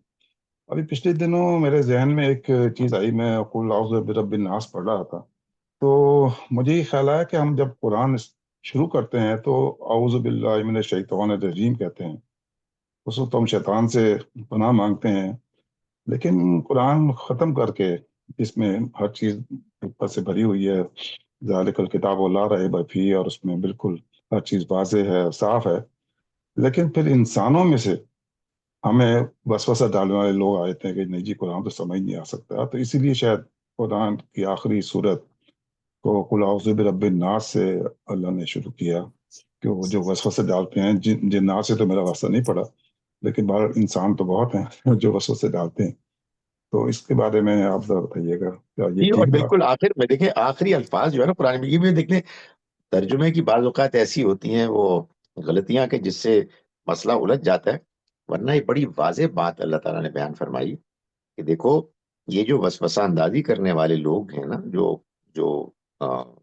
Speaker 2: ابھی پچھلے دنوں میرے ذہن میں ایک چیز آئی، میں قل اعوذ برب الناس پڑھ رہا تھا تو مجھے یہ خیال آیا کہ ہم جب قرآن شروع کرتے ہیں تو اعوذ باللہ من الشیطان الرجیم کہتے ہیں، اس وقت ہم شیطان سے پناہ مانگتے ہیں، لیکن قرآن ختم کر کے جس میں ہر چیز حکمت سے بھری ہوئی ہے، ذالک الکتاب لا ریب فیہ، اور اس میں بالکل ہر چیز واضح ہے، صاف ہے، لیکن پھر انسانوں میں سے ہمیں وسوسہ ڈالنے والے لوگ آئے تھے کہ نہیں جی قرآن تو سمجھ نہیں آ سکتا، تو اسی لیے شاید قرآن کی آخری صورت کو قل اعوذ برب الناس سے اللہ نے شروع کیا، کہ وہ جو وسوسے ڈالتے ہیں، جنات سے تو میرا واسطہ نہیں پڑا، لیکن بہر انسان تو بہت ہیں جو وسوسے ڈالتے ہیں۔ تو اس کے بارے میں آپ ذرا بتائیے گا، کیا یہ
Speaker 1: جی، اور
Speaker 2: ٹھیک بات؟
Speaker 1: بالکل آخر میں دیکھیں آخری الفاظ جو ہے نا قرآن میں، یہ بھی دیکھیں ترجمے کی بعض اوقات ایسی ہوتی ہیں وہ غلطیاں کہ جس سے مسئلہ الجھ جاتا ہے، ورنہ یہ بڑی واضح بات اللہ تعالیٰ نے بیان فرمائی کہ دیکھو یہ جو وسوسہ اندازی کرنے والے لوگ ہیں نا، جو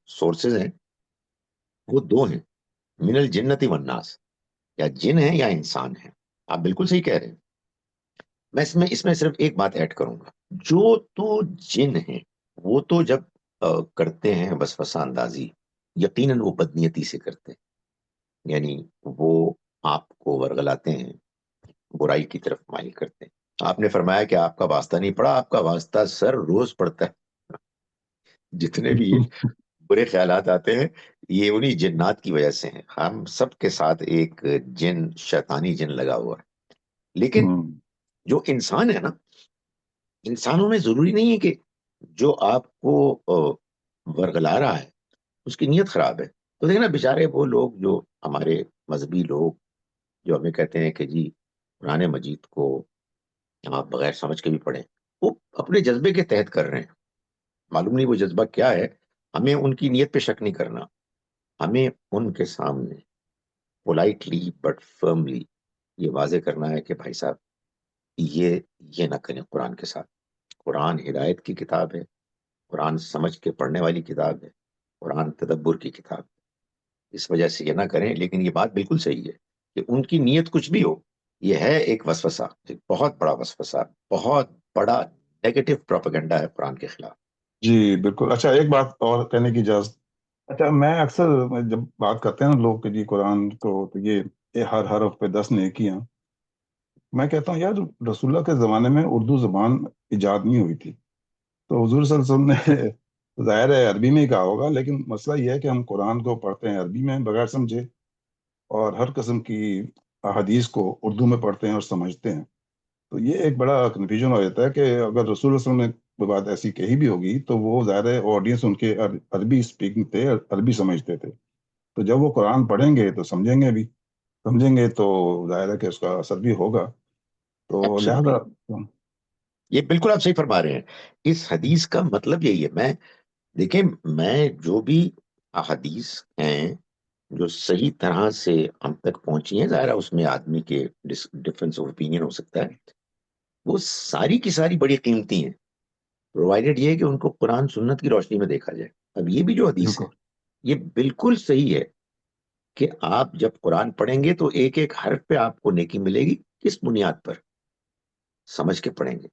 Speaker 1: سورسز ہیں وہ دو ہیں، من الجنتی والناس، یا جن ہیں یا انسان ہیں۔ آپ بالکل صحیح کہہ رہے ہیں۔ میں اس میں صرف ایک بات ایڈ کروں گا، جو تو جن ہیں وہ تو جب کرتے ہیں وسوسہ اندازی، یقیناً وہ بدنیتی سے کرتے ہیں، یعنی وہ آپ کو ورگلاتے ہیں، برائی کی طرف مائل کرتے ہیں۔ آپ نے فرمایا کہ آپ کا واسطہ نہیں پڑا، آپ کا واسطہ سر روز پڑتا ہے۔ جتنے بھی یہ برے خیالات آتے ہیں، یہ انہی جنات کی وجہ سے ہیں۔ ہم سب کے ساتھ ایک جن، شیطانی جن لگا ہوا ہے۔ لیکن جو انسان ہے نا، انسانوں میں ضروری نہیں ہے کہ جو آپ کو ورگلا رہا ہے اس کی نیت خراب ہے۔ تو دیکھنا بیچارے وہ لوگ جو ہمارے مذہبی لوگ جو ہمیں کہتے ہیں کہ جی قرآن مجید کو آپ بغیر سمجھ کے بھی پڑھیں، وہ اپنے جذبے کے تحت کر رہے ہیں۔ معلوم نہیں وہ جذبہ کیا ہے۔ ہمیں ان کی نیت پہ شک نہیں کرنا، ہمیں ان کے سامنے پولائٹلی بٹ فرملی یہ واضح کرنا ہے کہ بھائی صاحب یہ یہ نہ کریں قرآن کے ساتھ۔ قرآن ہدایت کی کتاب ہے، قرآن سمجھ کے پڑھنے والی کتاب ہے، قرآن تدبر کی کتاب ہے۔ اس وجہ سے یہ نہ کریں۔ لیکن یہ بات بالکل صحیح ہے کہ ان کی نیت کچھ بھی ہو، یہ ہے ایک وسوسہ، ایک بہت بڑا وسوسہ، بہت بڑا نیگیٹو پروپیگنڈا ہے قرآن کے خلاف۔
Speaker 2: جی بالکل۔ اچھا ایک بات اور کہنے کی اجازت؟ اچھا میں اکثر جب بات کرتے ہیں نا لوگ کہ جی قرآن کو تو یہ ہر حرف پہ 10 نیکیاں، میں کہتا ہوں یار رسول اللہ کے زمانے میں اردو زبان ایجاد نہیں ہوئی تھی، تو حضور صلی اللہ علیہ وسلم نے ظاہر ہے عربی میں ہی کہا ہوگا، لیکن مسئلہ یہ ہے کہ ہم قرآن کو پڑھتے ہیں عربی میں بغیر سمجھے، اور ہر قسم کی احادیث کو اردو میں پڑھتے ہیں اور سمجھتے ہیں۔ تو یہ ایک بڑا کنفیوژن ہو جاتا ہے کہ اگر رسول اللہ صلی اللہ علیہ وسلم نے کوئی بات ایسی کہی بھی ہوگی تو وہ ظاہر ہے آڈینس ان کے عربی اسپیکنگ تھے، عربی سمجھتے تھے، تو جب وہ قرآن پڑھیں گے تو سمجھیں گے بھی، سمجھیں گے تو ظاہر ہے کہ اس کا اثر بھی ہوگا، تو
Speaker 1: ایبسولوٹلی،
Speaker 2: لہذا
Speaker 1: یہ بالکل آپ صحیح فرما رہے ہیں۔ اس حدیث کا مطلب یہی ہے۔ دیکھیں، میں جو بھی احادیث ہیں جو صحیح طرح سے ہم تک پہنچی ہیں، ظاہر ہے اس میں آدمی کے ڈفرینس آف اوپینین ہو سکتا ہے، وہ ساری کی ساری بڑی قیمتی ہیں، پرووائڈیڈ یہ ہے کہ ان کو قرآن سنت کی روشنی میں دیکھا جائے۔ اب یہ بھی جو حدیث ہے
Speaker 2: بالکل
Speaker 1: یہ بالکل صحیح ہے کہ آپ جب قرآن پڑھیں گے تو ایک ایک حرف پہ آپ کو نیکی ملے گی۔ کس بنیاد پر؟ سمجھ کے پڑھیں گے،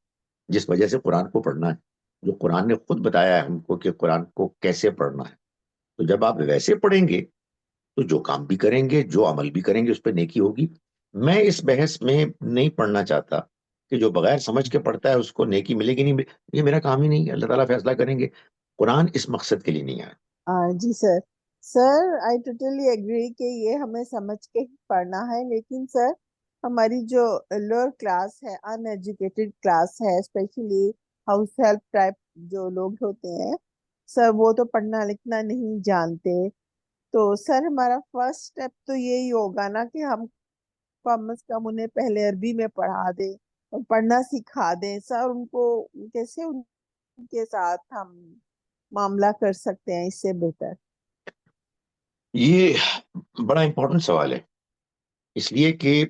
Speaker 1: جس وجہ سے قرآن کو پڑھنا ہے، جو قرآن نے خود بتایا ہے ہم کو کہ قرآن کو کیسے پڑھنا ہے۔ تو جب آپ ویسے پڑھیں گے تو جو کام بھی کریں گے، جو عمل بھی کریں گے، اس پہ نیکی ہوگی۔ میں اس بحث میں نہیں پڑھنا چاہتا کہ جو بغیر سمجھ کے پڑھتا ہے اس کو نیکی ملے گی نہیں، یہ میرا کام ہی نہیں ہے، اللہ تعالیٰ فیصلہ کریں گے۔ قرآن اس مقصد کے لیے نہیں آیا۔
Speaker 3: جی سر، سر آئی ٹوٹلی ایگری کہ یہ ہمیں سمجھ کے ہی پڑھنا ہے، لیکن سر ہماری جو لوور کلاس ہے، ان ایجوکیٹڈ کلاس ہے، اسپیشلی ہاؤس ہیلپ ٹائپ جو لوگ ہوتے ہیں سر، وہ تو پڑھنا لکھنا نہیں جانتے۔ تو سر ہمارا فرسٹ اسٹیپ تو یہی ہوگا نا کہ ہم کم از کم انہیں پہلے عربی میں پڑھا دیں اور پڑھنا سکھا دیں سر ان کو۔ کیسے ان کے ساتھ ہم معاملہ کر سکتے ہیں اس سے بہتر؟
Speaker 1: یہ بڑا امپورٹنٹ سوال ہے، اس لیے کہ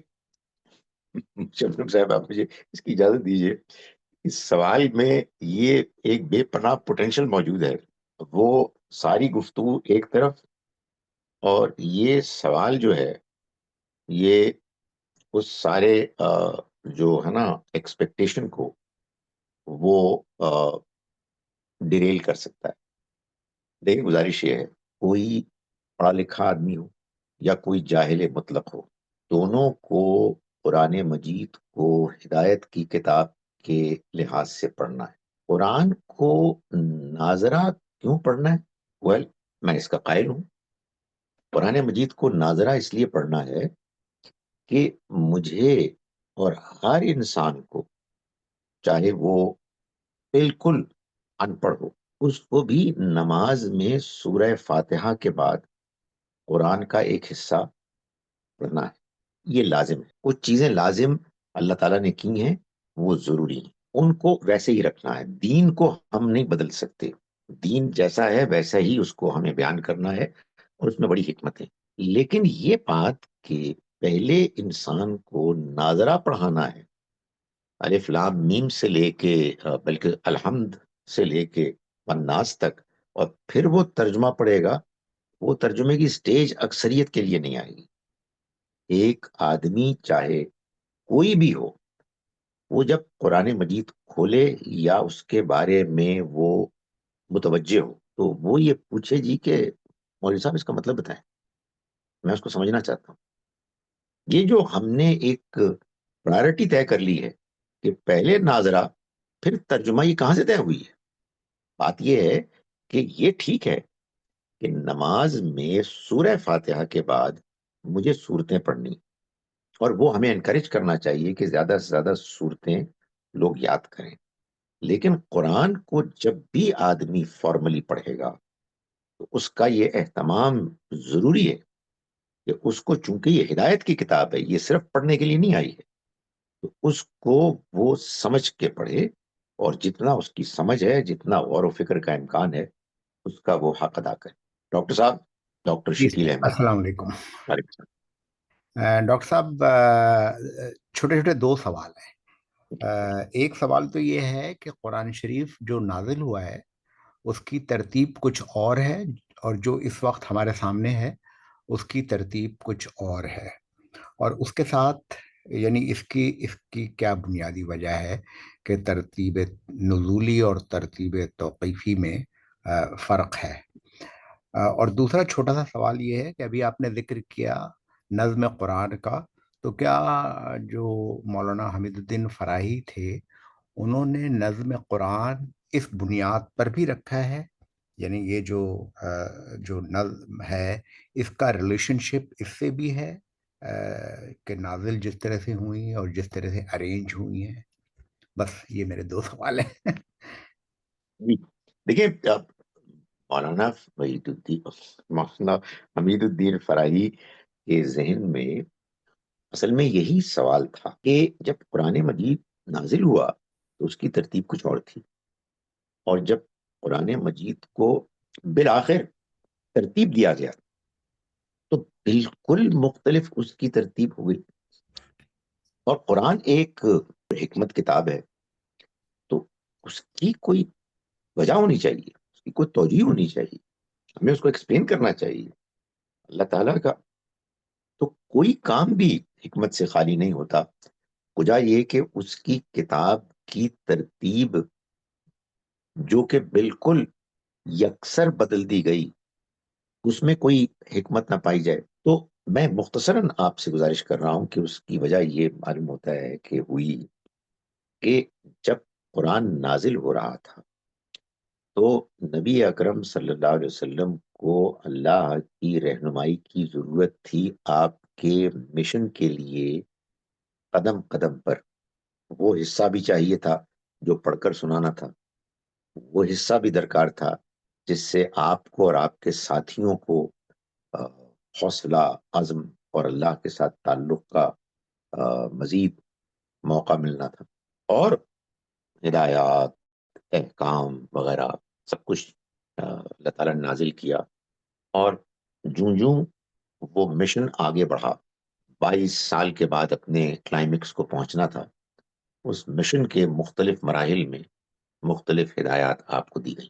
Speaker 1: شبنم صاحب آپ مجھے اس کی اجازت دیجیے، اس سوال میں یہ ایک بے پناہ پوٹینشل موجود ہے۔ وہ ساری گفتگو ایک طرف، اور یہ سوال جو ہے یہ اس سارے جو ہے نا ایکسپیکٹیشن کو وہ ڈیریل کر سکتا ہے۔ دیکھیں گزارش یہ ہے، کوئی پڑھا لکھا آدمی ہو یا کوئی جاہل مطلق ہو، دونوں کو قرآن مجید کو ہدایت کی کتاب کے لحاظ سے پڑھنا ہے۔ قرآن کو ناظرہ کیوں پڑھنا ہے؟ ویل میں اس کا قائل ہوں۔ قرآن مجید کو ناظرہ اس لیے پڑھنا ہے کہ مجھے اور ہر انسان کو، چاہے وہ بالکل ان پڑھ ہو، اس کو بھی نماز میں سورہ فاتحہ کے بعد قرآن کا ایک حصہ پڑھنا ہے۔ یہ لازم ہے۔ کچھ چیزیں لازم اللہ تعالیٰ نے کی ہیں، وہ ضروری ہیں، ان کو ویسے ہی رکھنا ہے۔ دین کو ہم نہیں بدل سکتے، دین جیسا ہے ویسا ہی اس کو ہمیں بیان کرنا ہے، اور اس میں بڑی حکمت ہے۔ لیکن یہ بات کہ پہلے انسان کو ناظرہ پڑھانا ہے، الف لام میم سے لے کے بلکہ الحمد سے لے کے والناس تک، اور پھر وہ ترجمہ پڑھے گا، وہ ترجمے کی سٹیج اکثریت کے لیے نہیں آئے گی۔ ایک آدمی چاہے کوئی بھی ہو، وہ جب قرآن مجید کھولے یا اس کے بارے میں وہ متوجہ ہو تو وہ یہ پوچھے جی کہ مولوی صاحب اس کا مطلب بتائیں، میں اس کو سمجھنا چاہتا ہوں۔ یہ جو ہم نے ایک پرائرٹی طے کر لی ہے کہ پہلے ناظرہ پھر ترجمہ، یہ کہاں سے طے ہوئی ہے؟ بات یہ ہے کہ یہ ٹھیک ہے کہ نماز میں سورہ فاتحہ کے بعد مجھے سورتیں پڑھنی، اور وہ ہمیں انکریج کرنا چاہیے کہ زیادہ سے زیادہ صورتیں لوگ یاد کریں، لیکن قرآن کو جب بھی آدمی فارملی پڑھے گا تو اس کا یہ اہتمام ضروری ہے کہ اس کو، چونکہ یہ ہدایت کی کتاب ہے، یہ صرف پڑھنے کے لیے نہیں آئی ہے، تو اس کو وہ سمجھ کے پڑھے، اور جتنا اس کی سمجھ ہے، جتنا غور و فکر کا امکان ہے، اس کا وہ حق ادا کرے۔ ڈاکٹر صاحب، ڈاکٹر
Speaker 4: جی
Speaker 1: شکیل
Speaker 4: سر،
Speaker 1: احمد۔
Speaker 4: السلام علیکم
Speaker 1: وعلیکم السلام۔
Speaker 4: ڈاکٹر صاحب، چھوٹے چھوٹے دو سوال ہیں۔ ایک سوال تو یہ ہے کہ قرآن شریف جو نازل ہوا ہے اس کی ترتیب کچھ اور ہے، اور جو اس وقت ہمارے سامنے ہے اس کی ترتیب کچھ اور ہے، اور اس کے ساتھ یعنی اس کی کیا بنیادی وجہ ہے کہ ترتیب نزولی اور ترتیب توقیفی میں فرق ہے؟ اور دوسرا چھوٹا سا سوال یہ ہے کہ ابھی آپ نے ذکر کیا نظم قرآن کا، تو کیا جو مولانا حمید الدین فراہی تھے انہوں نے نظم قرآن اس بنیاد پر بھی رکھا ہے، یعنی یہ جو نظم ہے اس کا ریلیشن شپ اس سے بھی ہے کہ نازل جس طرح سے ہوئی اور جس طرح سے ارینج ہوئی ہیں؟ بس یہ میرے دو سوال ہیں۔
Speaker 1: جی، دیکھیے، مولانا مولانا حمید الدین فراہی کے ذہن میں اصل میں یہی سوال تھا کہ جب قرآن مجید نازل ہوا تو اس کی ترتیب کچھ اور تھی، اور جب قرآن مجید کو بالآخر ترتیب دیا گیا تو بالکل مختلف اس کی ترتیب ہو گئی۔ اور قرآن ایک حکمت کتاب ہے، تو اس کی کوئی وجہ ہونی چاہیے، اس کی کوئی توجیہ ہونی چاہیے، ہمیں اس کو ایکسپلین کرنا چاہیے۔ اللہ تعالیٰ کا تو کوئی کام بھی حکمت سے خالی نہیں ہوتا، وجہ یہ کہ اس کی کتاب کی ترتیب جو کہ بالکل یکسر بدل دی گئی، اس میں کوئی حکمت نہ پائی جائے۔ تو میں مختصراً آپ سے گزارش کر رہا ہوں کہ اس کی وجہ یہ معلوم ہوتا ہے کہ ہوئی کہ جب قرآن نازل ہو رہا تھا تو نبی اکرم صلی اللہ علیہ وسلم کو اللہ کی رہنمائی کی ضرورت تھی، آپ کے مشن کے لیے قدم قدم پر وہ حصہ بھی چاہیے تھا جو پڑھ کر سنانا تھا، وہ حصہ بھی درکار تھا جس سے آپ کو اور آپ کے ساتھیوں کو حوصلہ، عزم اور اللہ کے ساتھ تعلق کا مزید موقع ملنا تھا، اور ہدایات، احکام وغیرہ سب کچھ اللہ تعالیٰ نے نازل کیا، اور جوں جوں وہ مشن آگے بڑھا، 22 سال کے بعد اپنے کلائمیکس کو پہنچنا تھا، اس مشن کے مختلف مراحل میں مختلف ہدایات آپ کو دی گئی۔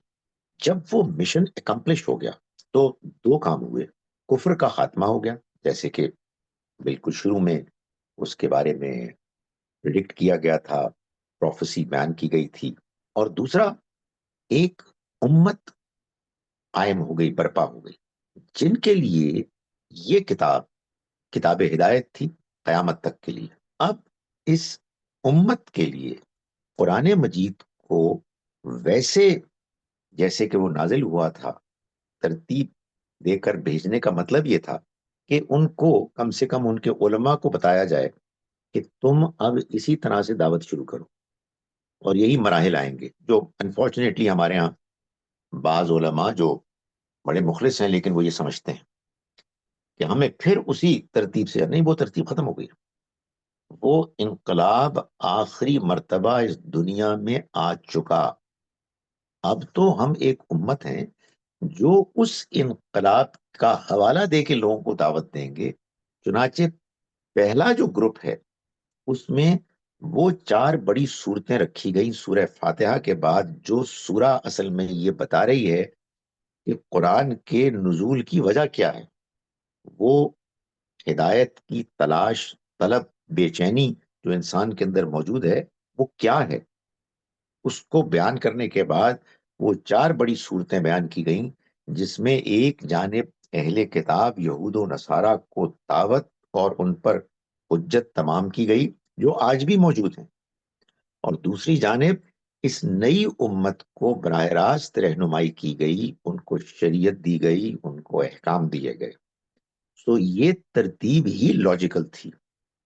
Speaker 1: جب وہ مشن اکمپلش ہو گیا تو دو کام ہوئے، کفر کا خاتمہ ہو گیا، جیسے کہ بالکل شروع میں اس کے بارے میں پریڈکٹ کیا گیا تھا، پروفیسی بیان کی گئی تھی، اور دوسرا ایک امت قائم ہو گئی، برپا ہو گئی، جن کے لیے یہ کتاب ہدایت تھی قیامت تک کے لیے۔ اب اس امت کے لیے قرآن مجید کو ویسے جیسے کہ وہ نازل ہوا تھا ترتیب دے کر بھیجنے کا مطلب یہ تھا کہ ان کو کم سے کم ان کے علماء کو بتایا جائے کہ تم اب اسی طرح سے دعوت شروع کرو، اور یہی مراحل آئیں گے، جو انفارچونیٹلی ہمارے ہاں بعض علماء جو بڑے مخلص ہیں لیکن وہ یہ سمجھتے ہیں کہ ہمیں پھر اسی ترتیب سے، نہیں، وہ ترتیب ختم ہو گئی، وہ انقلاب آخری مرتبہ اس دنیا میں آ چکا، اب تو ہم ایک امت ہیں جو اس انقلاب کا حوالہ دے کے لوگوں کو دعوت دیں گے۔ چنانچہ پہلا جو گروپ ہے اس میں وہ 4 بڑی صورتیں رکھی گئی سورہ فاتحہ کے بعد، جو سورہ اصل میں یہ بتا رہی ہے کہ قرآن کے نزول کی وجہ کیا ہے، وہ ہدایت کی تلاش، طلب، بے چینی جو انسان کے اندر موجود ہے وہ کیا ہے، اس کو بیان کرنے کے بعد وہ 4 بڑی صورتیں بیان کی گئیں، جس میں ایک جانب اہل کتاب یہود و نصارہ کو دعوت اور ان پر حجت تمام کی گئی جو آج بھی موجود ہیں، اور دوسری جانب اس نئی امت کو براہ راست رہنمائی کی گئی، ان کو شریعت دی گئی، ان کو احکام دیے گئے. سو یہ ترتیب ہی لاجیکل تھی.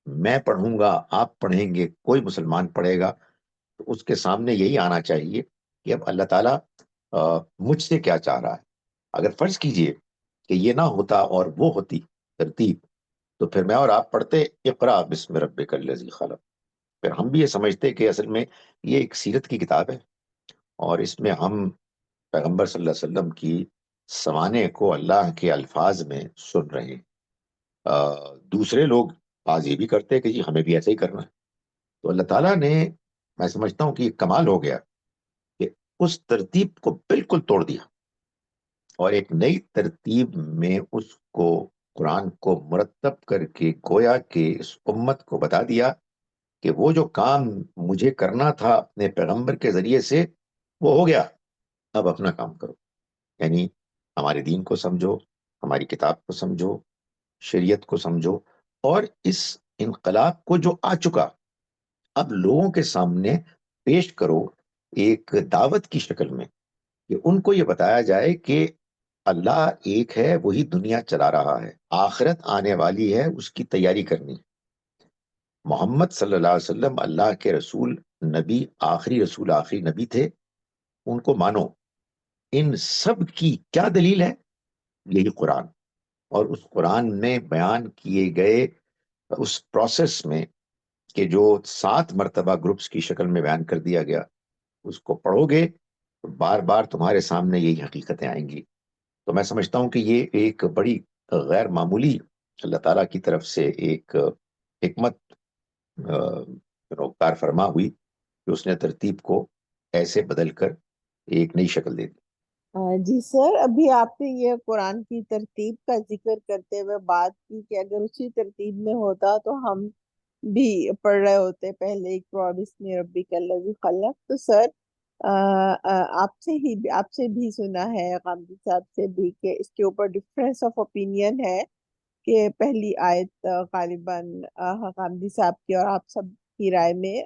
Speaker 1: میں پڑھوں گا، آپ پڑھیں گے، کوئی مسلمان پڑھے گا تو اس کے سامنے یہی آنا چاہیے کہ اب اللہ تعالیٰ مجھ سے کیا چاہ رہا ہے. اگر فرض کیجئے کہ یہ نہ ہوتا اور وہ ہوتی ترتیب، تو پھر میں اور آپ پڑھتے اقرا بسم ربک الذی خلق. پھر ہم بھی یہ سمجھتے کہ اصل میں یہ ایک سیرت کی کتاب ہے، اور اس میں ہم پیغمبر صلی اللہ علیہ وسلم کی سوانے کو اللہ کے الفاظ میں سن رہے ہیں. دوسرے لوگ آج یہ بھی کرتے ہیں کہ جی ہمیں بھی ایسا ہی کرنا ہے. تو اللہ تعالیٰ نے، میں سمجھتا ہوں کہ یہ کمال ہو گیا کہ اس ترتیب کو بالکل توڑ دیا، اور ایک نئی ترتیب میں اس کو، قرآن کو مرتب کر کے گویا کہ اس امت کو بتا دیا کہ وہ جو کام مجھے کرنا تھا اپنے پیغمبر کے ذریعے سے وہ ہو گیا، اب اپنا کام کرو. یعنی ہمارے دین کو سمجھو، ہماری کتاب کو سمجھو، شریعت کو سمجھو، اور اس انقلاب کو جو آ چکا اب لوگوں کے سامنے پیش کرو ایک دعوت کی شکل میں، کہ ان کو یہ بتایا جائے کہ اللہ ایک ہے، وہی دنیا چلا رہا ہے، آخرت آنے والی ہے، اس کی تیاری کرنی. محمد صلی اللہ علیہ وسلم اللہ کے رسول، نبی، آخری رسول، آخری نبی تھے، ان کو مانو. ان سب کی کیا دلیل ہے؟ یہی قرآن. اور اس قرآن میں بیان کیے گئے اس پروسیس میں کہ جو 7 مرتبہ گروپس کی شکل میں بیان کر دیا گیا، اس کو پڑھو گے تو بار بار تمہارے سامنے یہی حقیقتیں آئیں گی. تو میں سمجھتا ہوں کہ یہ ایک بڑی غیر معمولی اللہ تعالیٰ کی طرف سے ایک حکمت کار فرما ہوئی کہ اس نے ترتیب کو ایسے بدل کر ایک نئی شکل دے دی.
Speaker 3: جی سر، ابھی آپ نے یہ قرآن کی ترتیب کا ذکر کرتے ہوئے بات کی کہ اگر اسی ترتیب میں ہوتا تو ہم بھی پڑھ رہے ہوتے پہلے اقرأ بسم ربک الذی خلق. تو سر آپ سے بھی سنا ہے، غامدی صاحب سے بھی، کہ اس کے اوپر ڈفرینس آف اوپینین ہے کہ پہلی آیت غالباً غامدی صاحب کی اور آپ سب کی رائے میں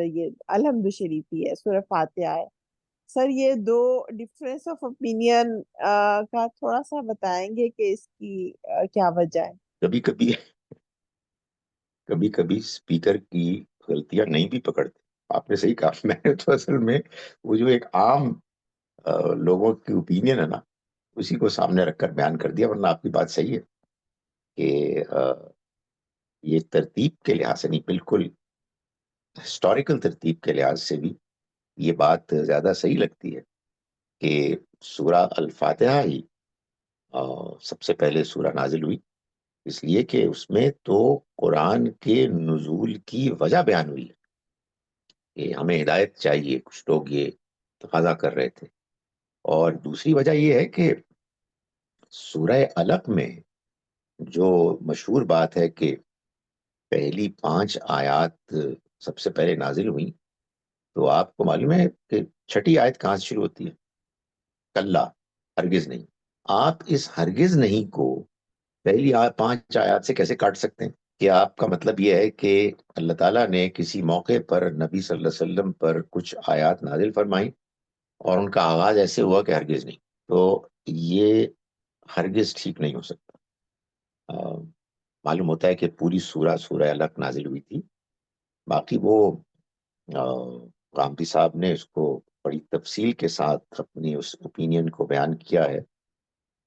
Speaker 3: یہ الحمد شریف ہی ہے، سورہ فاتحہ ہے. سر یہ دو ڈفرینس آف اوپینین کا تھوڑا سا بتائیں گے کہ اس کی کیا وجہ ہے؟
Speaker 1: کبھی کبھی اسپیکر کی غلطیاں نہیں بھی پکڑتے. آپ نے صحیح کہا. میں نے تو اصل میں وہ جو ایک عام لوگوں کی اوپینین ہے نا، اسی کو سامنے رکھ کر بیان کر دیا. ورنہ آپ کی بات صحیح ہے کہ یہ ترتیب کے لحاظ سے نہیں، بالکل ہسٹوریکل ترتیب کے لحاظ سے بھی یہ بات زیادہ صحیح لگتی ہے کہ سورہ الفاتحہ ہی سب سے پہلے سورہ نازل ہوئی، اس لیے کہ اس میں تو قرآن کے نزول کی وجہ بیان ہوئی ہے کہ ہمیں ہدایت چاہیے. کچھ لوگ یہ تقاضا کر رہے تھے. اور دوسری وجہ یہ ہے کہ سورہ علق میں جو مشہور بات ہے کہ پہلی 5 آیات سب سے پہلے نازل ہوئی، تو آپ کو معلوم ہے کہ 6ٹھی آیت کہاں سے شروع ہوتی ہے؟ کلا، ہرگز نہیں. آپ اس ہرگز نہیں کو پہلی 5 آیات سے کیسے کاٹ سکتے ہیں؟ کہ آپ کا مطلب یہ ہے کہ اللہ تعالیٰ نے کسی موقع پر نبی صلی اللہ علیہ وسلم پر کچھ آیات نازل فرمائیں اور ان کا آغاز ایسے ہوا کہ ہرگز نہیں. تو یہ ہرگز ٹھیک نہیں ہو سکتا. معلوم ہوتا ہے کہ پوری سورہ علق نازل ہوئی تھی. باقی وہ غامدی صاحب نے اس کو بڑی تفصیل کے ساتھ اپنی اس اوپینین کو بیان کیا ہے.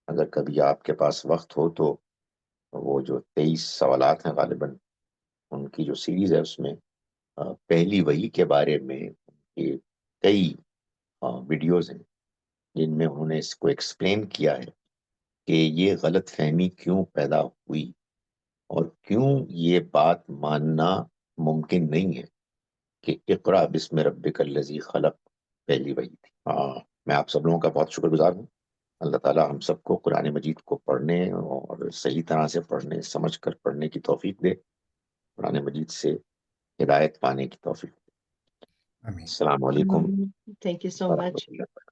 Speaker 1: اگر کبھی آپ کے پاس وقت ہو تو وہ جو 23 سوالات ہیں غالباً ان کی جو سیریز ہے، اس میں پہلی وحی کے بارے میں کئی ویڈیوز ہیں جن میں انہوں نے اس کو ایکسپلین کیا ہے کہ یہ غلط فہمی کیوں پیدا ہوئی اور کیوں یہ بات ماننا ممکن نہیں ہے کہ اقرا بسم ربک الذی خلق پہلی وحی تھی. میں آپ سب لوگوں کا بہت شکر گزار ہوں. اللہ تعالیٰ ہم سب کو قرآن مجید کو پڑھنے اور صحیح طرح سے پڑھنے، سمجھ کر پڑھنے کی توفیق دے، قرآن مجید سے ہدایت پانے کی توفیق دے.
Speaker 4: آمین.
Speaker 1: السلام علیکم
Speaker 5: Thank you so
Speaker 1: ورحمۃ
Speaker 5: much.
Speaker 1: اللہ.